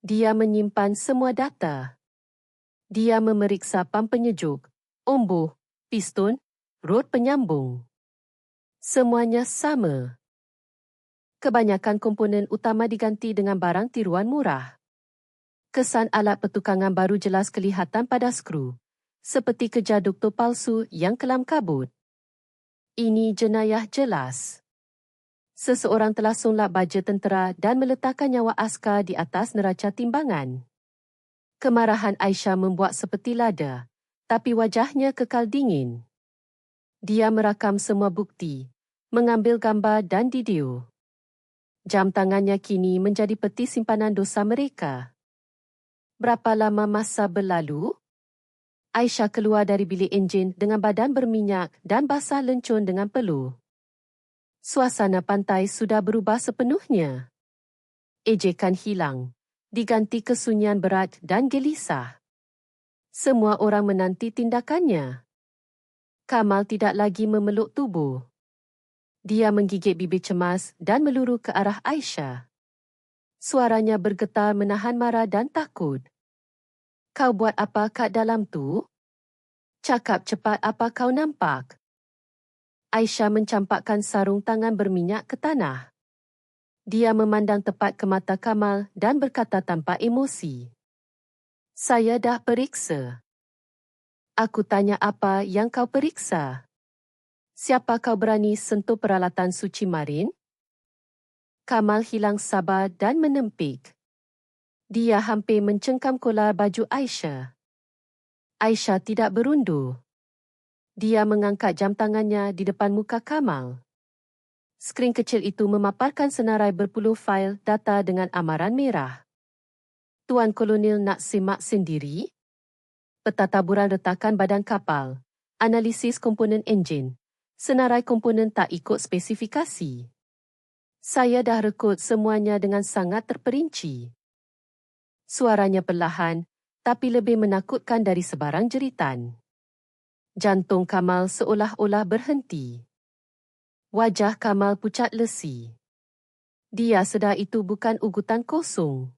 Dia menyimpan semua data. Dia memeriksa pam penyejuk, ombuh, piston, rod penyambung. Semuanya sama. Kebanyakan komponen utama diganti dengan barang tiruan murah. Kesan alat pertukangan baru jelas kelihatan pada skru. seperti kejar doktor palsu yang kelam kabut. Ini jenayah jelas. Seseorang telah sunlap baja tentera dan meletakkan nyawa askar di atas neraca timbangan. Kemarahan Aisyah membuat seperti lada, tapi wajahnya kekal dingin. Dia merakam semua bukti, mengambil gambar dan video. Jam tangannya kini menjadi peti simpanan dosa mereka. Berapa lama masa berlalu? Aisyah keluar dari bilik enjin dengan badan berminyak dan basah lencun dengan peluh. Suasana pantai sudah berubah sepenuhnya. Ejekan hilang, diganti kesunyian berat dan gelisah. Semua orang menanti tindakannya. Kamal tidak lagi memeluk tubuh. Dia menggigit bibir cemas dan meluru ke arah Aisyah. Suaranya bergetar menahan marah dan takut. Kau buat apa kat dalam tu? Cakap cepat apa kau nampak. Aisyah mencampakkan sarung tangan berminyak ke tanah. Dia memandang tepat ke mata Kamal dan berkata tanpa emosi. Saya dah periksa. Aku tanya apa yang kau periksa? Siapa kau berani sentuh peralatan suci marin? Kamal hilang sabar dan menempik. Dia hampir mencengkam kolar baju Aisyah. Aisyah tidak berundur. Dia mengangkat jam tangannya di depan muka Kamal. Skrin kecil itu memaparkan senarai berpuluh fail data dengan amaran merah. Tuan Kolonel nak simak sendiri? Pentadburan retakan badan kapal, analisis komponen enjin, senarai komponen tak ikut spesifikasi. Saya dah rekod semuanya dengan sangat terperinci. Suaranya perlahan, tapi lebih menakutkan dari sebarang jeritan. Jantung Kamal seolah-olah berhenti. Wajah Kamal pucat lesi. Dia sedar itu bukan ugutan kosong.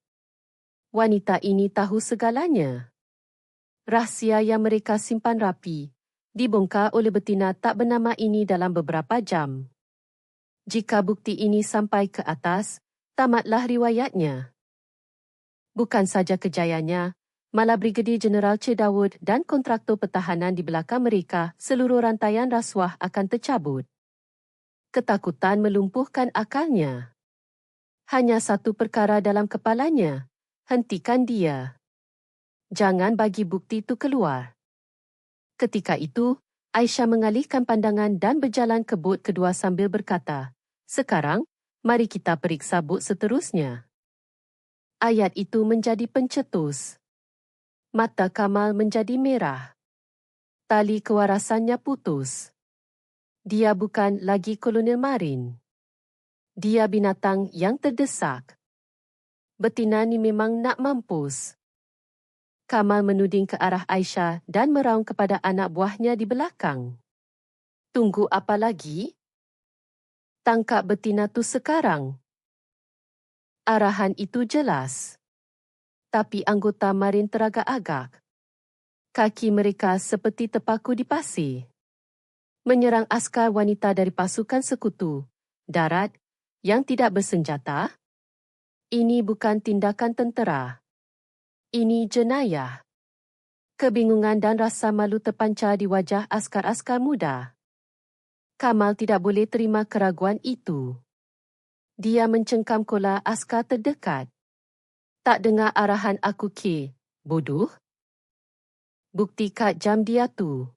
Wanita ini tahu segalanya. Rahsia yang mereka simpan rapi, dibongkar oleh betina tak bernama ini dalam beberapa jam. Jika bukti ini sampai ke atas, tamatlah riwayatnya. Bukan saja kejayanya, malah Brigadir Jeneral C. Daud dan kontraktor pertahanan di belakang mereka, seluruh rantaian rasuah akan tercabut. Ketakutan melumpuhkan akalnya. Hanya satu perkara dalam kepalanya, hentikan dia. Jangan bagi bukti itu keluar. Ketika itu, Aisyah mengalihkan pandangan dan berjalan ke bot kedua sambil berkata, sekarang, mari kita periksa bot seterusnya. Ayat itu menjadi pencetus. Mata Kamal menjadi merah. Tali kewarasannya putus. Dia bukan lagi kolonel marin. Dia binatang yang terdesak. Betina ni memang nak mampus. Kamal menuding ke arah Aisyah dan meraung kepada anak buahnya di belakang. Tunggu apa lagi? Tangkap betina tu sekarang. Arahan itu jelas. Tapi anggota marin teragak-agak. Kaki mereka seperti terpaku di pasir. Menyerang askar wanita dari pasukan sekutu, darat, yang tidak bersenjata? Ini bukan tindakan tentera. Ini jenayah. Kebingungan dan rasa malu terpancar di wajah askar-askar muda. Kamal tidak boleh terima keraguan itu. Dia mencengkam kolar askar terdekat. Tak dengar arahan aku ke, bodoh? Bukti kad jam dia tu.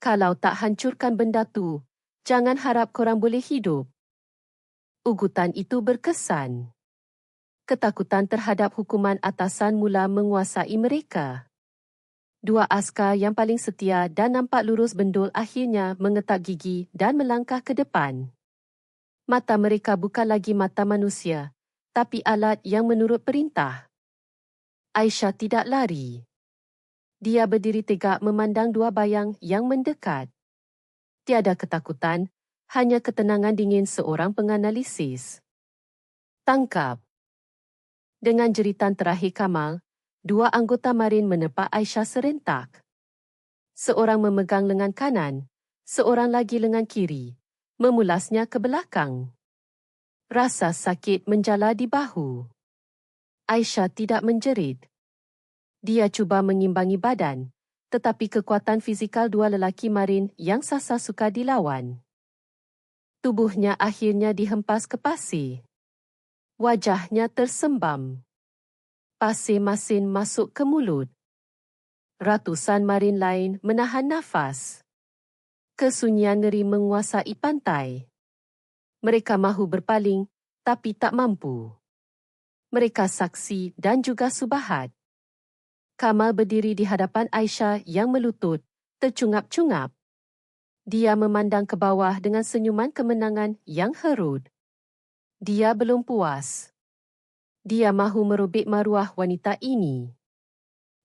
Kalau tak hancurkan benda tu, jangan harap korang boleh hidup. Ugutan itu berkesan. Ketakutan terhadap hukuman atasan mula menguasai mereka. Dua askar yang paling setia dan nampak lurus bendul akhirnya mengetak gigi dan melangkah ke depan. Mata mereka bukan lagi mata manusia, tapi alat yang menurut perintah. Aisyah tidak lari. Dia berdiri tegak memandang dua bayang yang mendekat. Tiada ketakutan, hanya ketenangan dingin seorang penganalisis. Tangkap. Dengan jeritan terakhir Kamal, dua anggota marin menepak Aisyah serentak. Seorang memegang lengan kanan, seorang lagi lengan kiri, memulasnya ke belakang. Rasa sakit menjala di bahu. Aisyah tidak menjerit. Dia cuba mengimbangi badan, tetapi kekuatan fizikal dua lelaki marin yang Sasa suka dilawan. Tubuhnya akhirnya dihempas ke pasir. Wajahnya tersembam. Pasir masin masuk ke mulut. Ratusan marin lain menahan nafas. Kesunyian ngeri menguasai pantai. Mereka mahu berpaling, tapi tak mampu. Mereka saksi dan juga subahat. Kamal berdiri di hadapan Aisyah yang melutut, tercungap-cungap. Dia memandang ke bawah dengan senyuman kemenangan yang herut. Dia belum puas. Dia mahu merobek maruah wanita ini.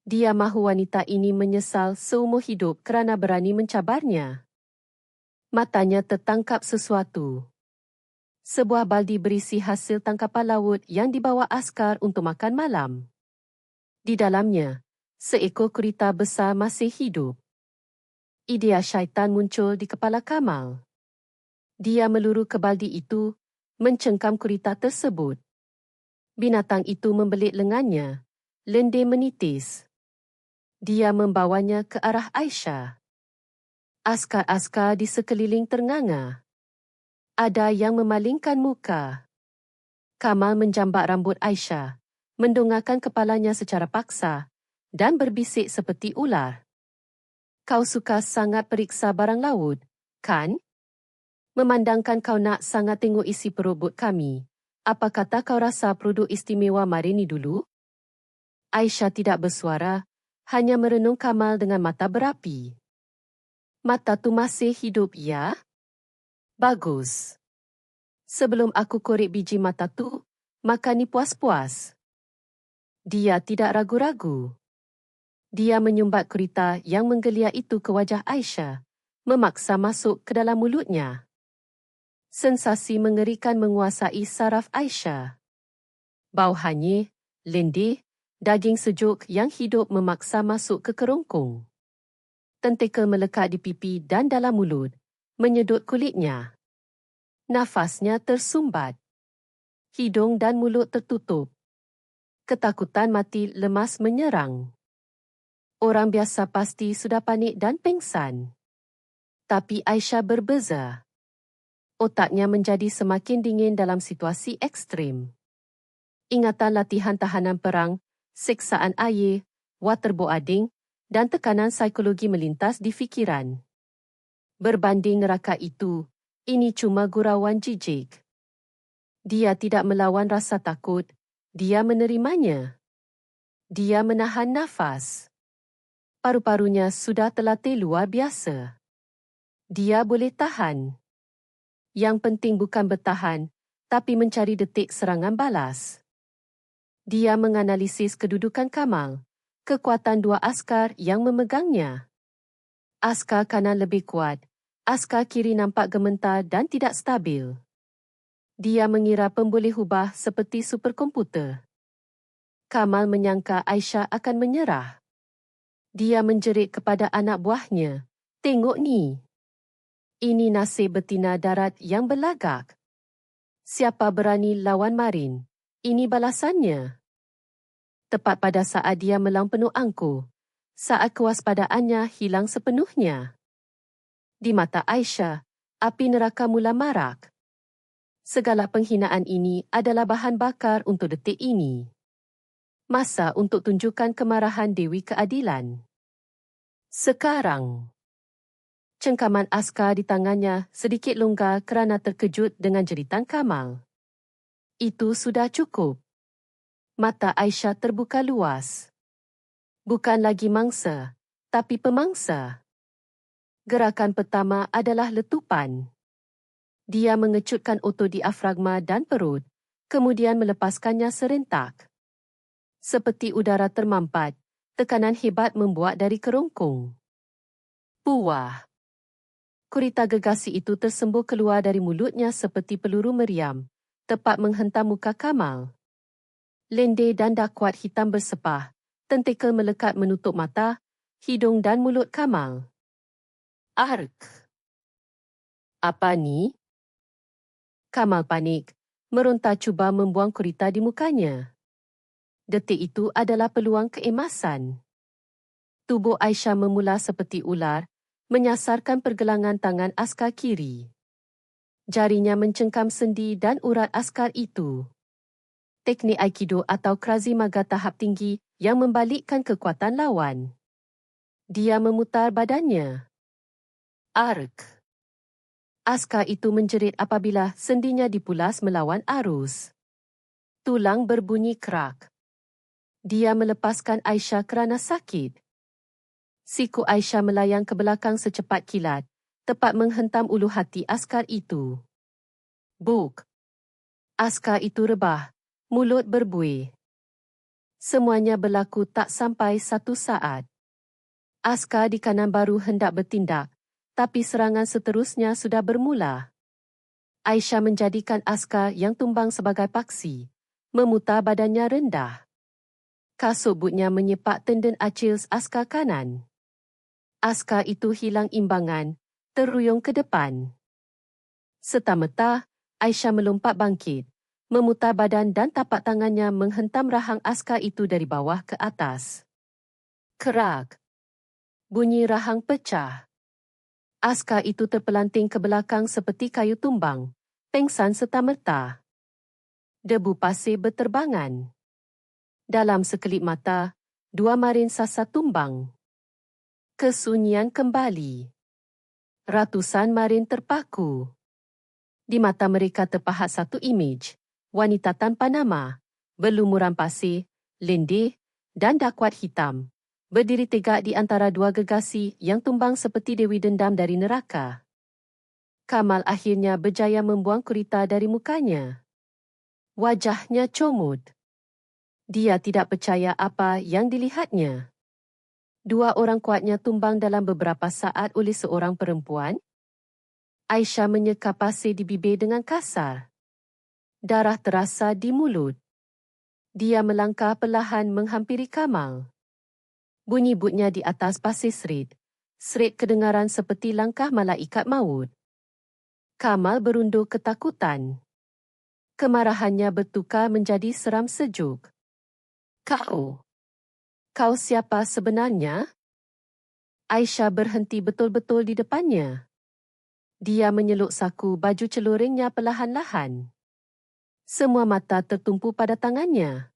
Dia mahu wanita ini menyesal seumur hidup kerana berani mencabarnya. Matanya tertangkap sesuatu. Sebuah baldi berisi hasil tangkapan laut yang dibawa askar untuk makan malam. Di dalamnya, seekor gurita besar masih hidup. Idea syaitan muncul di kepala Kamal. Dia meluru ke baldi itu, mencengkam gurita tersebut. Binatang itu membelit lengannya, lendir menitis. Dia membawanya ke arah Aisyah. Askar-askar di sekeliling ternganga. Ada yang memalingkan muka. Kamal menjambak rambut Aisyah, mendongakkan kepalanya secara paksa dan berbisik seperti ular. Kau suka sangat periksa barang laut, kan? Memandangkan kau nak sangat tengok isi perut kami, apa kata kau rasa produk istimewa marin ni dulu? Aisyah tidak bersuara, hanya merenung Kamal dengan mata berapi. Mata tu masih hidup, ya? Bagus. Sebelum aku korek biji mata tu, makan ni puas-puas. Dia tidak ragu-ragu. Dia menyumbat gurita yang menggeliat itu ke wajah Aisyah, memaksa masuk ke dalam mulutnya. Sensasi mengerikan menguasai saraf Aisyah. Bau hanyir, lendir, daging sejuk yang hidup memaksa masuk ke kerongkong. Tentakel melekat di pipi dan dalam mulut, menyedut kulitnya. Nafasnya tersumbat. Hidung dan mulut tertutup. Ketakutan mati lemas menyerang. Orang biasa pasti sudah panik dan pingsan. Tapi Aisyah berbeza. Otaknya menjadi semakin dingin dalam situasi ekstrim. Ingatan latihan tahanan perang, siksaan air, waterboarding dan tekanan psikologi melintas di fikiran. Berbanding neraka itu, ini cuma gurauan jijik. Dia tidak melawan rasa takut, dia menerimanya. Dia menahan nafas. Paru-parunya sudah terlatih luar biasa. Dia boleh tahan. Yang penting bukan bertahan, tapi mencari detik serangan balas. Dia menganalisis kedudukan Kamal, kekuatan dua askar yang memegangnya. Askar kanan lebih kuat, askar kiri nampak gementar dan tidak stabil. Dia mengira pemboleh hubah seperti superkomputer. Kamal menyangka Aisyah akan menyerah. Dia menjerit kepada anak buahnya, "Tengok ni. Ini nasib betina darat yang berlagak. Siapa berani lawan marin? Ini balasannya." Tepat pada saat dia melang penuh angkuh, saat kewaspadaannya hilang sepenuhnya. Di mata Aisyah, api neraka mula marak. Segala penghinaan ini adalah bahan bakar untuk detik ini. Masa untuk tunjukkan kemarahan Dewi Keadilan. Sekarang. Cengkaman askar di tangannya sedikit longgar kerana terkejut dengan jeritan Kamal. Itu sudah cukup. Mata Aisyah terbuka luas. Bukan lagi mangsa, tapi pemangsa. Gerakan pertama adalah letupan. Dia mengecutkan otot diafragma dan perut, kemudian melepaskannya serentak. Seperti udara termampat, tekanan hebat membuat dari kerongkong. Puah. Gurita gegasi itu tersembur keluar dari mulutnya seperti peluru meriam, tepat menghentam muka Kamal. Lendir dan dakwat hitam bersepah, tentakel melekat menutup mata, hidung dan mulut Kamal. Ark. Apa ni? Kamal panik, meronta cuba membuang gurita di mukanya. Detik itu adalah peluang keemasan. Tubuh Aisyah memula seperti ular, menyasarkan pergelangan tangan askar kiri. Jarinya mencengkam sendi dan urat askar itu. Teknik Aikido atau Krav Maga tahap tinggi yang membalikkan kekuatan lawan. Dia memutar badannya. Ark. Askar itu menjerit apabila sendinya dipulas melawan arus. Tulang berbunyi kerak. Dia melepaskan Aisyah kerana sakit. Siku Aisyah melayang ke belakang secepat kilat, tepat menghentam ulu hati askar itu. Buk. Askar itu rebah, mulut berbuih. Semuanya berlaku tak sampai 1 saat. Askar di kanan baru hendak bertindak, tapi serangan seterusnya sudah bermula. Aisyah menjadikan askar yang tumbang sebagai paksi, memutar badannya rendah. Kasut butnya menyepak tendon Achilles askar kanan. Askar itu hilang imbangan, terruyung ke depan. Serta-merta, Aisyah melompat bangkit, memutar badan dan tapak tangannya menghentam rahang askar itu dari bawah ke atas. Kerak. Bunyi rahang pecah. Askar itu terpelanting ke belakang seperti kayu tumbang, pengsan serta-merta. Debu pasir berterbangan. Dalam sekelip mata, 2 marin sasar tumbang. Kesunyian kembali. Ratusan marin terpaku. Di mata mereka terpahat satu imej, wanita tanpa nama, berlumuran pasir, lendih dan dakwat hitam, berdiri tegak di antara 2 gegasi yang tumbang seperti dewi dendam dari neraka. Kamal akhirnya berjaya membuang kurita dari mukanya. Wajahnya comot. Dia tidak percaya apa yang dilihatnya. 2 orang kuatnya tumbang dalam beberapa saat oleh seorang perempuan. Aisyah menyeka pasir di bibir dengan kasar. Darah terasa di mulut. Dia melangkah perlahan menghampiri Kamal. Bunyi butnya di atas pasir serit. Serit kedengaran seperti langkah malaikat maut. Kamal berundur ketakutan. Kemarahannya bertukar menjadi seram sejuk. Kau siapa sebenarnya? Aisyah berhenti betul-betul di depannya. Dia menyeluk saku baju celuringnya perlahan-lahan. Semua mata tertumpu pada tangannya.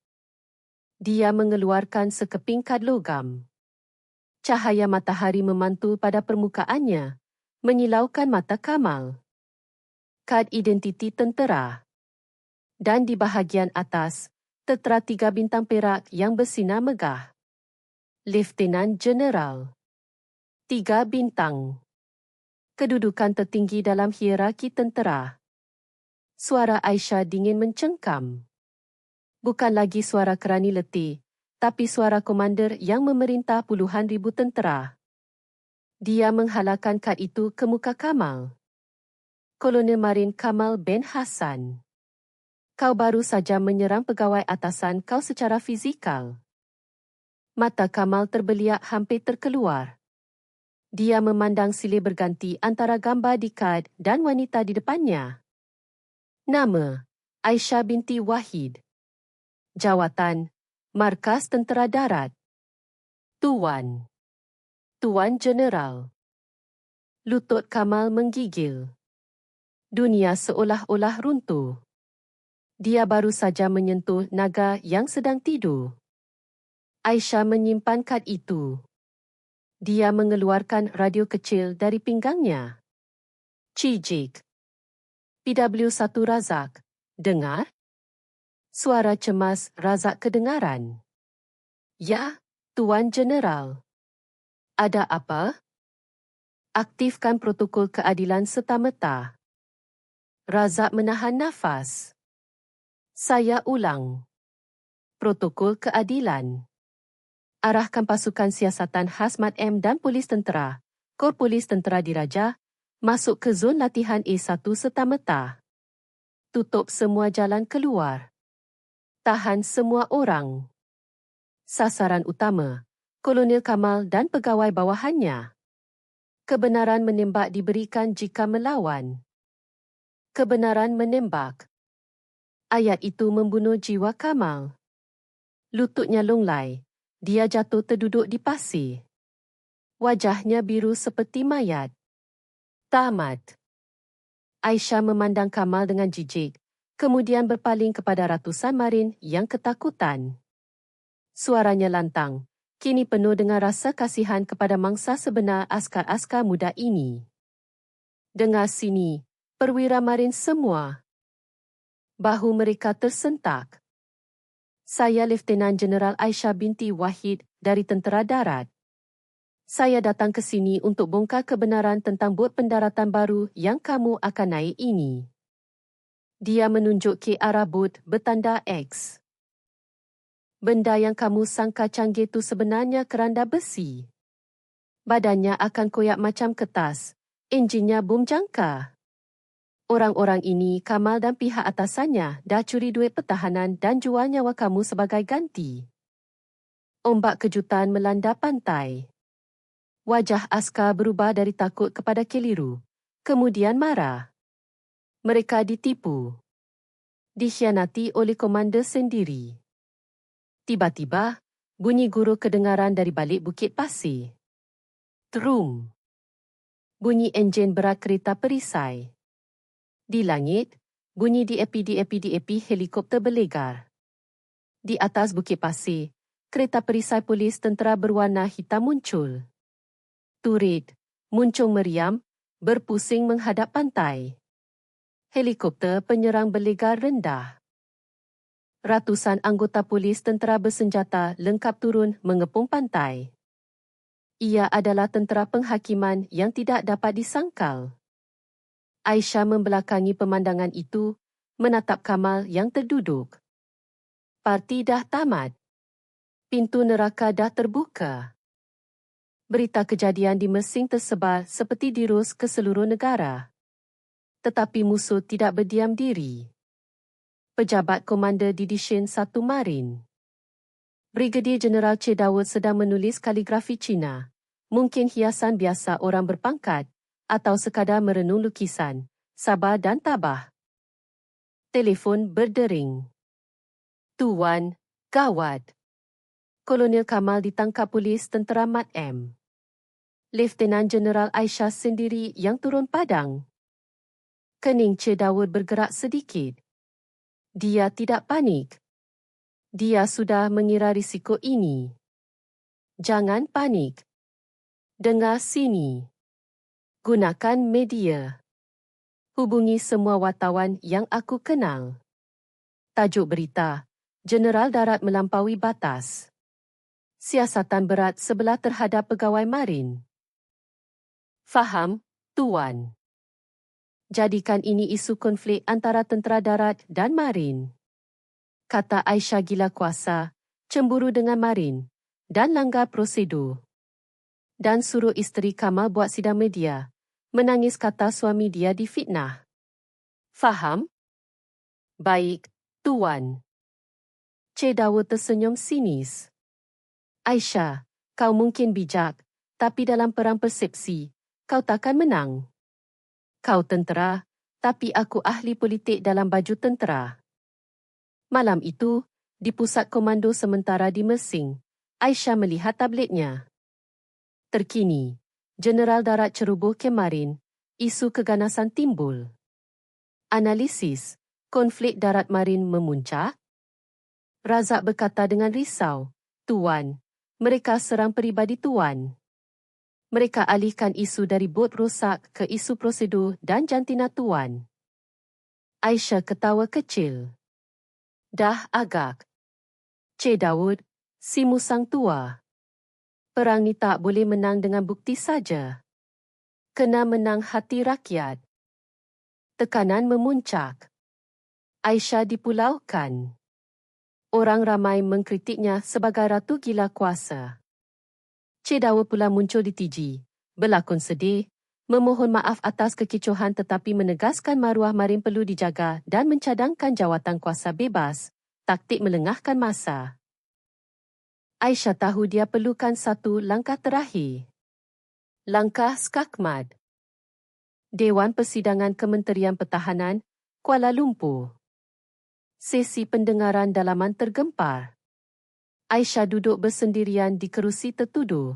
Dia mengeluarkan sekeping kad logam. Cahaya matahari memantul pada permukaannya, menyilaukan mata Kamal. Kad identiti tentera. Dan di bahagian atas, tertera 3 bintang perak yang bersinar megah. Lieutenant General. 3 bintang. Kedudukan tertinggi dalam hierarki tentera. Suara Aisyah dingin mencengkam. Bukan lagi suara kerani letih, tapi suara komander yang memerintah puluhan ribu tentera. Dia menghalalkan kad itu ke muka Kamal. Kolonel Marin Kamal bin Hassan. Kau baru saja menyerang pegawai atasan kau secara fizikal. Mata Kamal terbeliak hampir terkeluar. Dia memandang silih berganti antara gambar di kad dan wanita di depannya. Nama, Aisyah binti Wahid. Jawatan, Markas Tentera Darat. Tuan. Tuan Jeneral. Lutut Kamal menggigil. Dunia seolah-olah runtuh. Dia baru saja menyentuh naga yang sedang tidur. Aisyah menyimpan kad itu. Dia mengeluarkan radio kecil dari pinggangnya. Cijik. PW1 Razak. Dengar? Suara cemas Razak kedengaran. Ya, Tuan Jeneral. Ada apa? Aktifkan protokol keadilan serta-merta. Razak menahan nafas. Saya ulang. Protokol keadilan. Arahkan pasukan siasatan Hazmat M dan Polis Tentera, Kor Polis Tentera Diraja, masuk ke zon latihan A1 serta-merta. Tutup semua jalan keluar. Tahan semua orang. Sasaran utama, Kolonel Kamal dan pegawai bawahannya. Kebenaran menembak diberikan jika melawan. Kebenaran menembak. Ayat itu membunuh jiwa Kamal. Lututnya lunglai. Dia jatuh terduduk di pasir. Wajahnya biru seperti mayat. Tamat. Aisyah memandang Kamal dengan jijik, kemudian berpaling kepada ratusan marin yang ketakutan. Suaranya lantang, kini penuh dengan rasa kasihan kepada mangsa sebenar askar-askar muda ini. Dengar sini, perwira marin semua. Bahu mereka tersentak. Saya Lieutenant Jeneral Aisyah binti Wahid dari Tentera Darat. Saya datang ke sini untuk bongkar kebenaran tentang bot pendaratan baru yang kamu akan naik ini. Dia menunjuk ke arah bot bertanda X. Benda yang kamu sangka canggih itu sebenarnya keranda besi. Badannya akan koyak macam kertas, enjinnya bom jangka. Orang-orang ini, Kamal dan pihak atasannya, dah curi duit pertahanan dan jual nyawa kamu sebagai ganti. Ombak kejutan melanda pantai. Wajah askar berubah dari takut kepada keliru, kemudian marah. Mereka ditipu. Dikhianati oleh komander sendiri. Tiba-tiba, bunyi guru kedengaran dari balik bukit pasir. Trum. Bunyi enjin berat kereta perisai. Di langit, bunyi DAP helikopter berlegar. Di atas bukit pasir, kereta perisai polis tentera berwarna hitam muncul. Turit, muncung meriam, berpusing menghadap pantai. Helikopter penyerang berlegar rendah. Ratusan anggota polis tentera bersenjata lengkap turun mengepung pantai. Ia adalah tentera penghakiman yang tidak dapat disangkal. Aisyah membelakangi pemandangan itu, menatap Kamal yang terduduk. Parti dah tamat. Pintu neraka dah terbuka. Berita kejadian di Mesing tersebar seperti dirus ke seluruh negara. Tetapi musuh tidak berdiam diri. Pejabat Komander Division 1 Marin, Brigadir Jeneral C. Dawud sedang menulis kaligrafi Cina, mungkin hiasan biasa orang berpangkat, atau sekadar merenung lukisan, sabar dan tabah. Telefon berdering. Tuan, gawat. Kolonel Kamal ditangkap polis tentera Mat M. Lieutenant Jeneral Aisyah sendiri yang turun padang. Kening C. Dawud bergerak sedikit. Dia tidak panik. Dia sudah mengira risiko ini. Jangan panik. Dengar sini. Gunakan media. Hubungi semua wartawan yang aku kenal. Tajuk berita, Jeneral Darat melampaui batas. Siasatan berat sebelah terhadap pegawai marin. Faham, Tuan. Jadikan ini isu konflik antara tentera darat dan marin. Kata Aisyah gila kuasa, cemburu dengan marin, dan langgar prosedur. Dan suruh isteri Kamal buat sidang media, menangis kata suami dia difitnah. Faham? Baik, Tuan. Cik Dawud tersenyum sinis. Aisyah, kau mungkin bijak, tapi dalam perang persepsi, kau takkan menang. Kau tentera, tapi aku ahli politik dalam baju tentera. Malam itu, di pusat komando sementara di Mesing, Aisyah melihat tabletnya. Terkini, Jeneral Darat ceroboh ke marin, isu keganasan timbul. Analisis, konflik darat marin memuncak? Razak berkata dengan risau, Tuan, mereka serang peribadi Tuan. Mereka alihkan isu dari bot rosak ke isu prosedur dan jantina Tuan. Aisyah ketawa kecil. Dah agak. Cik Dawud, si musang tua. Perang ni tak boleh menang dengan bukti saja. Kena menang hati rakyat. Tekanan memuncak. Aisyah dipulaukan. Orang ramai mengkritiknya sebagai ratu gila kuasa. Cik Dawud pula muncul di TG, berlakon sedih, memohon maaf atas kekecohan tetapi menegaskan maruah marin perlu dijaga dan mencadangkan jawatan kuasa bebas, taktik melengahkan masa. Aisyah tahu dia perlukan satu langkah terakhir. Langkah skakmat. Dewan Persidangan Kementerian Pertahanan, Kuala Lumpur. Sesi pendengaran dalaman tergempar. Aisyah duduk bersendirian di kerusi tertuduh.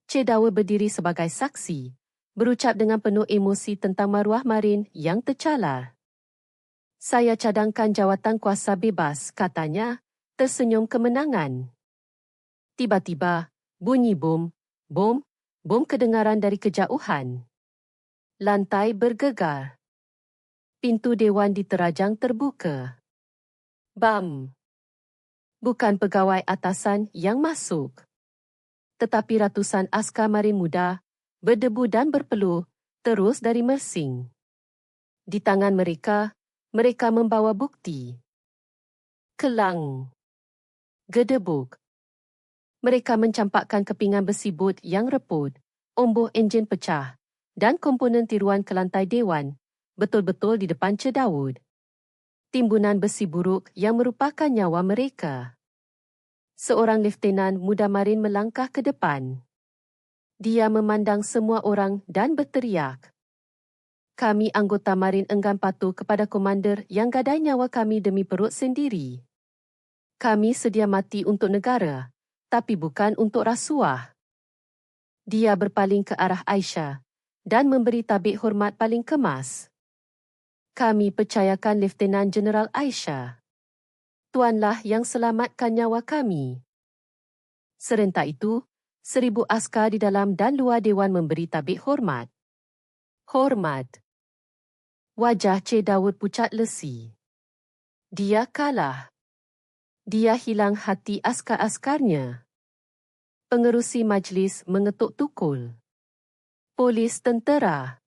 Cik Daud berdiri sebagai saksi, berucap dengan penuh emosi tentang maruah Marin yang tercalar. Saya cadangkan jawatan kuasa bebas, katanya, tersenyum kemenangan. Tiba-tiba, bunyi bom, bom kedengaran dari kejauhan. Lantai bergegar. Pintu dewan diterajang terbuka. Bam! Bukan pegawai atasan yang masuk, tetapi ratusan askar Marin muda, berdebu dan berpeluh, terus dari Mersing. Di tangan mereka, mereka membawa bukti. Kelang. Gedebuk. Mereka mencampakkan kepingan besi bot yang reput, omboh enjin pecah, dan komponen tiruan ke lantai dewan, betul-betul di depan Cik Daud. Timbunan besi buruk yang merupakan nyawa mereka. Seorang Leftenan muda Marin melangkah ke depan. Dia memandang semua orang dan berteriak. Kami anggota Marin enggan patuh kepada komander yang gadai nyawa kami demi perut sendiri. Kami sedia mati untuk negara, tapi bukan untuk rasuah. Dia berpaling ke arah Aisyah dan memberi tabik hormat paling kemas. Kami percayakan Leftenan Jeneral Aisyah. Tuanlah yang selamatkan nyawa kami. Serentak itu, 1,000 askar di dalam dan luar dewan memberi tabik hormat. Hormat. Wajah Cik Daud pucat lesi. Dia kalah. Dia hilang hati askar-askarnya. Pengerusi majlis mengetuk tukul. Polis tentera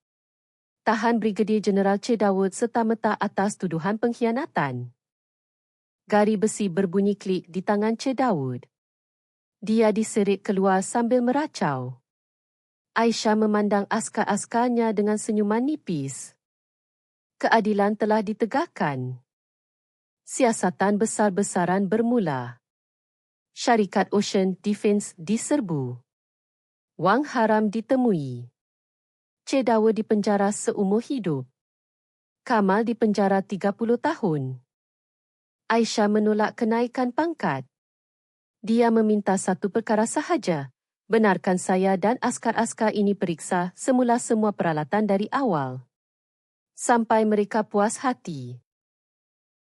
tahan Brigadir Jeneral Cik Daud serta-merta atas tuduhan pengkhianatan. Gari besi berbunyi klik di tangan Cik Daud. Dia diserit keluar sambil meracau. Aisyah memandang askar-askarnya dengan senyuman nipis. Keadilan telah ditegakkan. Siasatan besar-besaran bermula. Syarikat Ocean Defence diserbu. Wang haram ditemui. Cik Daud dipenjara seumur hidup. Kamal dipenjara 30 tahun. Aisyah menolak kenaikan pangkat. Dia meminta satu perkara sahaja, benarkan saya dan askar-askar ini periksa semula semua peralatan dari awal. Sampai mereka puas hati.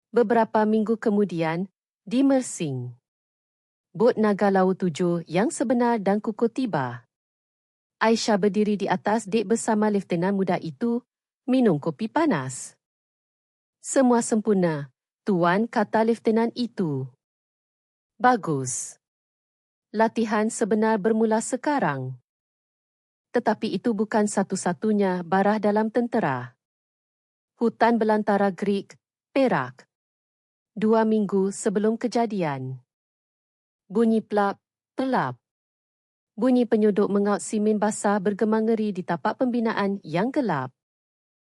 Beberapa minggu kemudian, di Mersing, bot Naga Laut 7 yang sebenar dan kukuh tiba. Aisyah berdiri di atas dek bersama Leftenan muda itu, minum kopi panas. Semua sempurna, Tuan, kata Leftenan itu. Bagus. Latihan sebenar bermula sekarang. Tetapi itu bukan satu-satunya barah dalam tentera. Hutan belantara Greek, Perak. 2 minggu sebelum kejadian. Bunyi plap, pelap. Bunyi penyuduk mengaut simen basah bergema ngeri di tapak pembinaan yang gelap.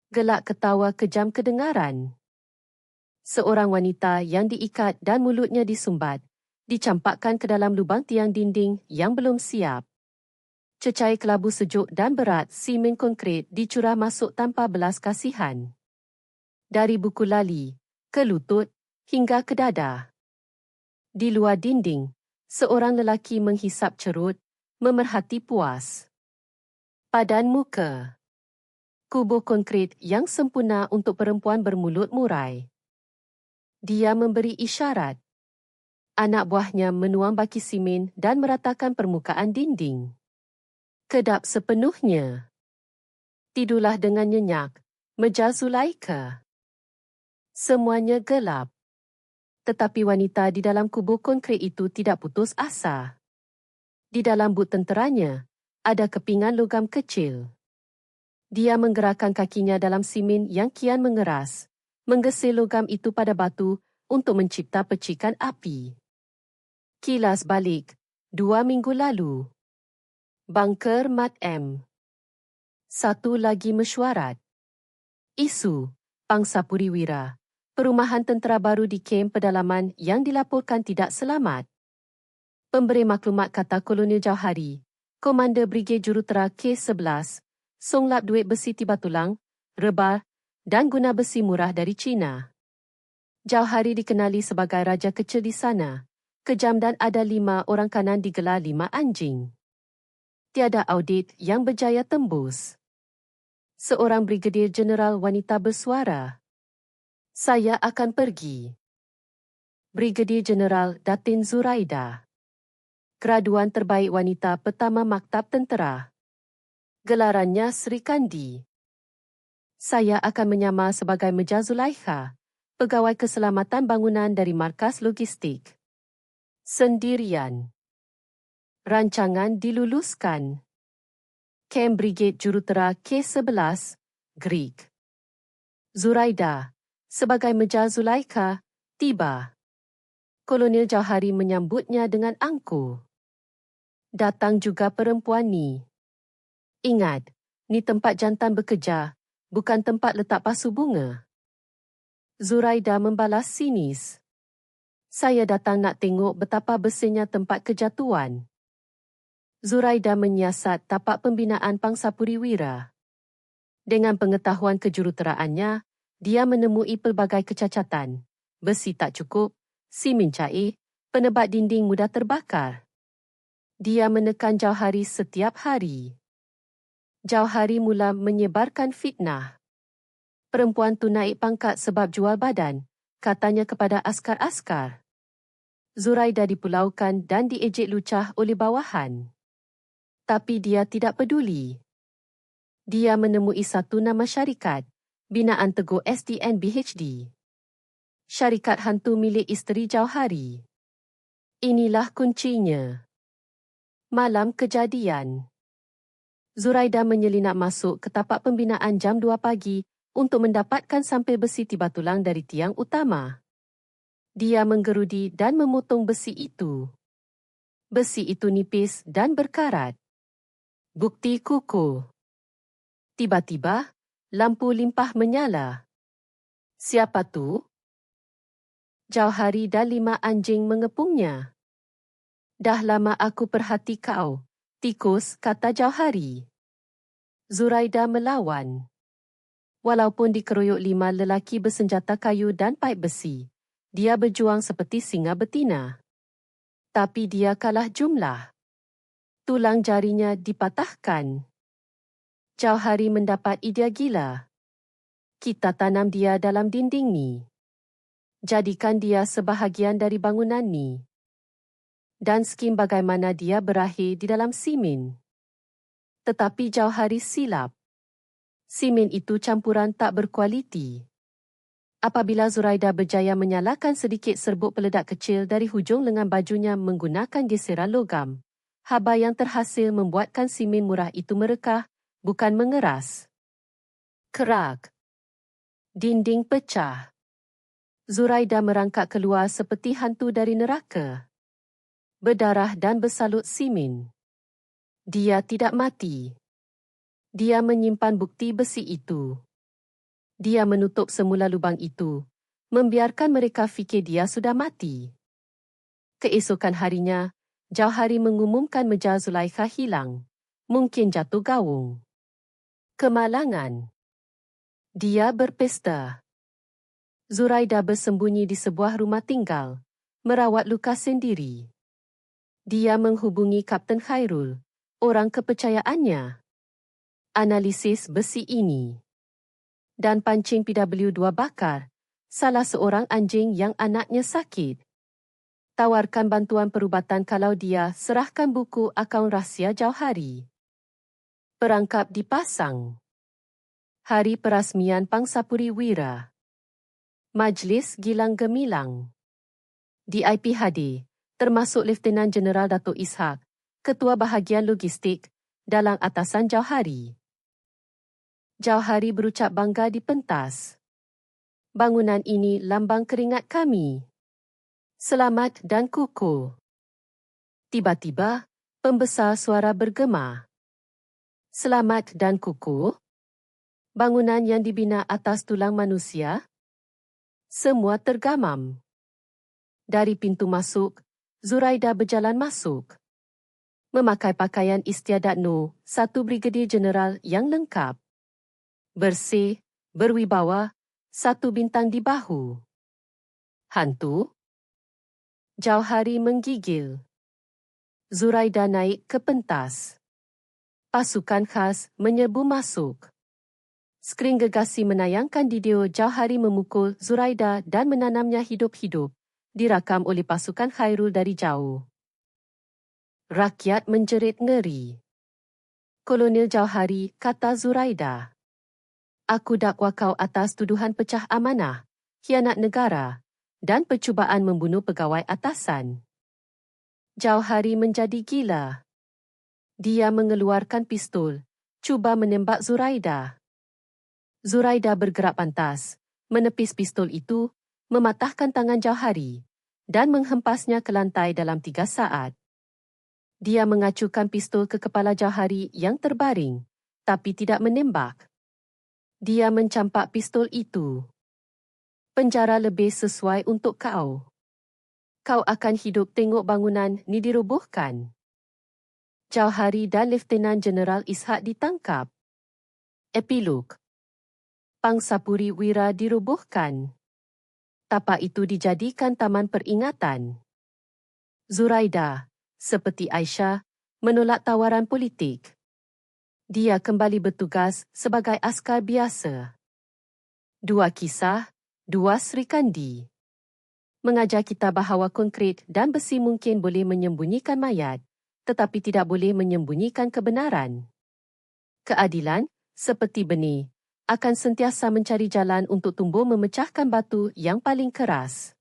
Gelak ketawa kejam kedengaran. Seorang wanita yang diikat dan mulutnya disumbat, dicampakkan ke dalam lubang tiang dinding yang belum siap. Cecair kelabu sejuk dan berat simen konkret dicurah masuk tanpa belas kasihan. Dari buku lali, ke lutut, hingga ke dada. Di luar dinding, seorang lelaki menghisap cerut, memerhati puas. Padan muka. Kubuh konkret yang sempurna untuk perempuan bermulut murai. Dia memberi isyarat. Anak buahnya menuang baki simen dan meratakan permukaan dinding. Kedap sepenuhnya. Tidurlah dengan nyenyak, meja Zulaika. Semuanya gelap. Tetapi wanita di dalam kubuh konkret itu tidak putus asa. Di dalam but tenteranya, ada kepingan logam kecil. Dia menggerakkan kakinya dalam simen yang kian mengeras, menggesir logam itu pada batu untuk mencipta percikan api. Kilas balik, 2 minggu lalu. Bunker Mat M. Satu lagi mesyuarat. Isu, Pangsa Puriwira, perumahan tentera baru di kem pedalaman yang dilaporkan tidak selamat. Pemberi maklumat kata Kolonel Jauhari, Komander Brigade Jurutera K-11, songlap duit besi tiba tulang, rebal dan guna besi murah dari China. Jauhari dikenali sebagai raja kecil di sana, kejam dan ada 5 orang kanan digelar 5 anjing. Tiada audit yang berjaya tembus. Seorang Brigadir Jeneral wanita bersuara. Saya akan pergi. Brigadir Jeneral Datin Zuraida. Graduan terbaik wanita pertama Maktab Tentera. Gelarannya Sri Kandi. Saya akan menyamar sebagai Meja Zulaikha, pegawai keselamatan bangunan dari Markas Logistik. Sendirian. Rancangan diluluskan. Kem Brigade Jurutera K11, Greek. Zuraida, sebagai Meja Zulaikha, tiba. Kolonel Jauhari menyambutnya dengan angkuh. Datang juga perempuan ni. Ingat, ni tempat jantan bekerja, bukan tempat letak pasu bunga. Zuraida membalas sinis. Saya datang nak tengok betapa bersihnya tempat kerja tuan. Zuraida menyiasat tapak pembinaan Pangsapuri Wira. Dengan pengetahuan kejuruteraannya, dia menemui pelbagai kecacatan. Besi tak cukup, simen cair, penebat dinding mudah terbakar. Dia menekan Jauhari setiap hari. Jauhari mula menyebarkan fitnah. Perempuan tu naik pangkat sebab jual badan, katanya kepada askar-askar. Zuraida dipulaukan dan diejek lucah oleh bawahan. Tapi dia tidak peduli. Dia menemui satu nama syarikat, binaan Teguh SDN BHD. Syarikat hantu milik isteri Jauhari. Inilah kuncinya. Malam kejadian. Zuraida menyelinap masuk ke tapak pembinaan jam 2 pagi untuk mendapatkan sampel besi tiba tulang dari tiang utama. Dia menggerudi dan memotong besi itu. Besi itu nipis dan berkarat. Bukti kukuh. Tiba-tiba, lampu limpah menyala. Siapa tu? Jauhari dan 5 anjing mengepungnya. Dah lama aku perhati kau, tikus, kata Jauhari. Zuraida melawan. Walaupun dikeroyok 5 lelaki bersenjata kayu dan paip besi, dia berjuang seperti singa betina. Tapi dia kalah jumlah. Tulang jarinya dipatahkan. Jauhari mendapat idea gila. Kita tanam dia dalam dinding ni. Jadikan dia sebahagian dari bangunan ni. Dan skim bagaimana dia berakhir di dalam simen. Tetapi Jauhari silap. Simen itu campuran tak berkualiti. Apabila Zuraida berjaya menyalakan sedikit serbuk peledak kecil dari hujung lengan bajunya menggunakan geseran logam, haba yang terhasil membuatkan simen murah itu merekah, bukan mengeras. Kerak. Dinding pecah. Zuraida merangkak keluar seperti hantu dari neraka. Berdarah dan bersalut simen. Dia tidak mati. Dia menyimpan bukti besi itu. Dia menutup semula lubang itu, membiarkan mereka fikir dia sudah mati. Keesokan harinya, Jauhari mengumumkan Meja Zulaikha hilang. Mungkin jatuh gawung. Kemalangan. Dia berpesta. Zuraida bersembunyi di sebuah rumah tinggal, merawat luka sendiri. Dia menghubungi Kapten Khairul, orang kepercayaannya. Analisis besi ini. Dan pancing PW2 bakar, salah seorang anjing yang anaknya sakit. Tawarkan bantuan perubatan kalau dia serahkan buku akaun rahsia Jauhari. Perangkap dipasang. Hari Perasmian Pangsapuri Wira. Majlis Gilang Gemilang. DIPHD, termasuk Lieutenant Jeneral Datuk Ishak, Ketua Bahagian Logistik, dalam atasan Jauhari. Jauhari berucap bangga di pentas. Bangunan ini lambang keringat kami. Selamat dan kukuh. Tiba-tiba, pembesar suara bergema. Selamat dan kukuh? Bangunan yang dibina atas tulang manusia? Semua tergamam. Dari pintu masuk, Zuraida berjalan masuk. Memakai pakaian istiadat No. 1 Brigadir Jeneral yang lengkap. Bersih, berwibawa, 1 bintang di bahu. Hantu? Jauhari menggigil. Zuraida naik ke pentas. Pasukan khas menyerbu masuk. Skrin gegasi menayangkan video Jauhari memukul Zuraida dan menanamnya hidup-hidup, dirakam oleh pasukan Khairul dari jauh. Rakyat menjerit ngeri. Kolonel Jauhari, kata Zuraida. Aku dakwa kau atas tuduhan pecah amanah, khianat negara dan percubaan membunuh pegawai atasan. Jauhari menjadi gila. Dia mengeluarkan pistol, cuba menembak Zuraida. Zuraida bergerak pantas, menepis pistol itu, mematahkan tangan Jauhari dan menghempasnya ke lantai dalam 3 saat. Dia mengacukan pistol ke kepala Jauhari yang terbaring, tapi tidak menembak. Dia mencampak pistol itu. Penjara lebih sesuai untuk kau. Kau akan hidup tengok bangunan ni dirobohkan. Jauhari dan Lieutenant Jeneral Ishak ditangkap. Epilog. Pangsapuri Wira dirobohkan. Tapak itu dijadikan taman peringatan. Zuraida, seperti Aisyah, menolak tawaran politik. Dia kembali bertugas sebagai askar biasa. 2 kisah, 2 Sri Kandi. Mengajar kita bahawa konkret dan besi mungkin boleh menyembunyikan mayat, tetapi tidak boleh menyembunyikan kebenaran. Keadilan, seperti benih, akan sentiasa mencari jalan untuk tumbuh memecahkan batu yang paling keras.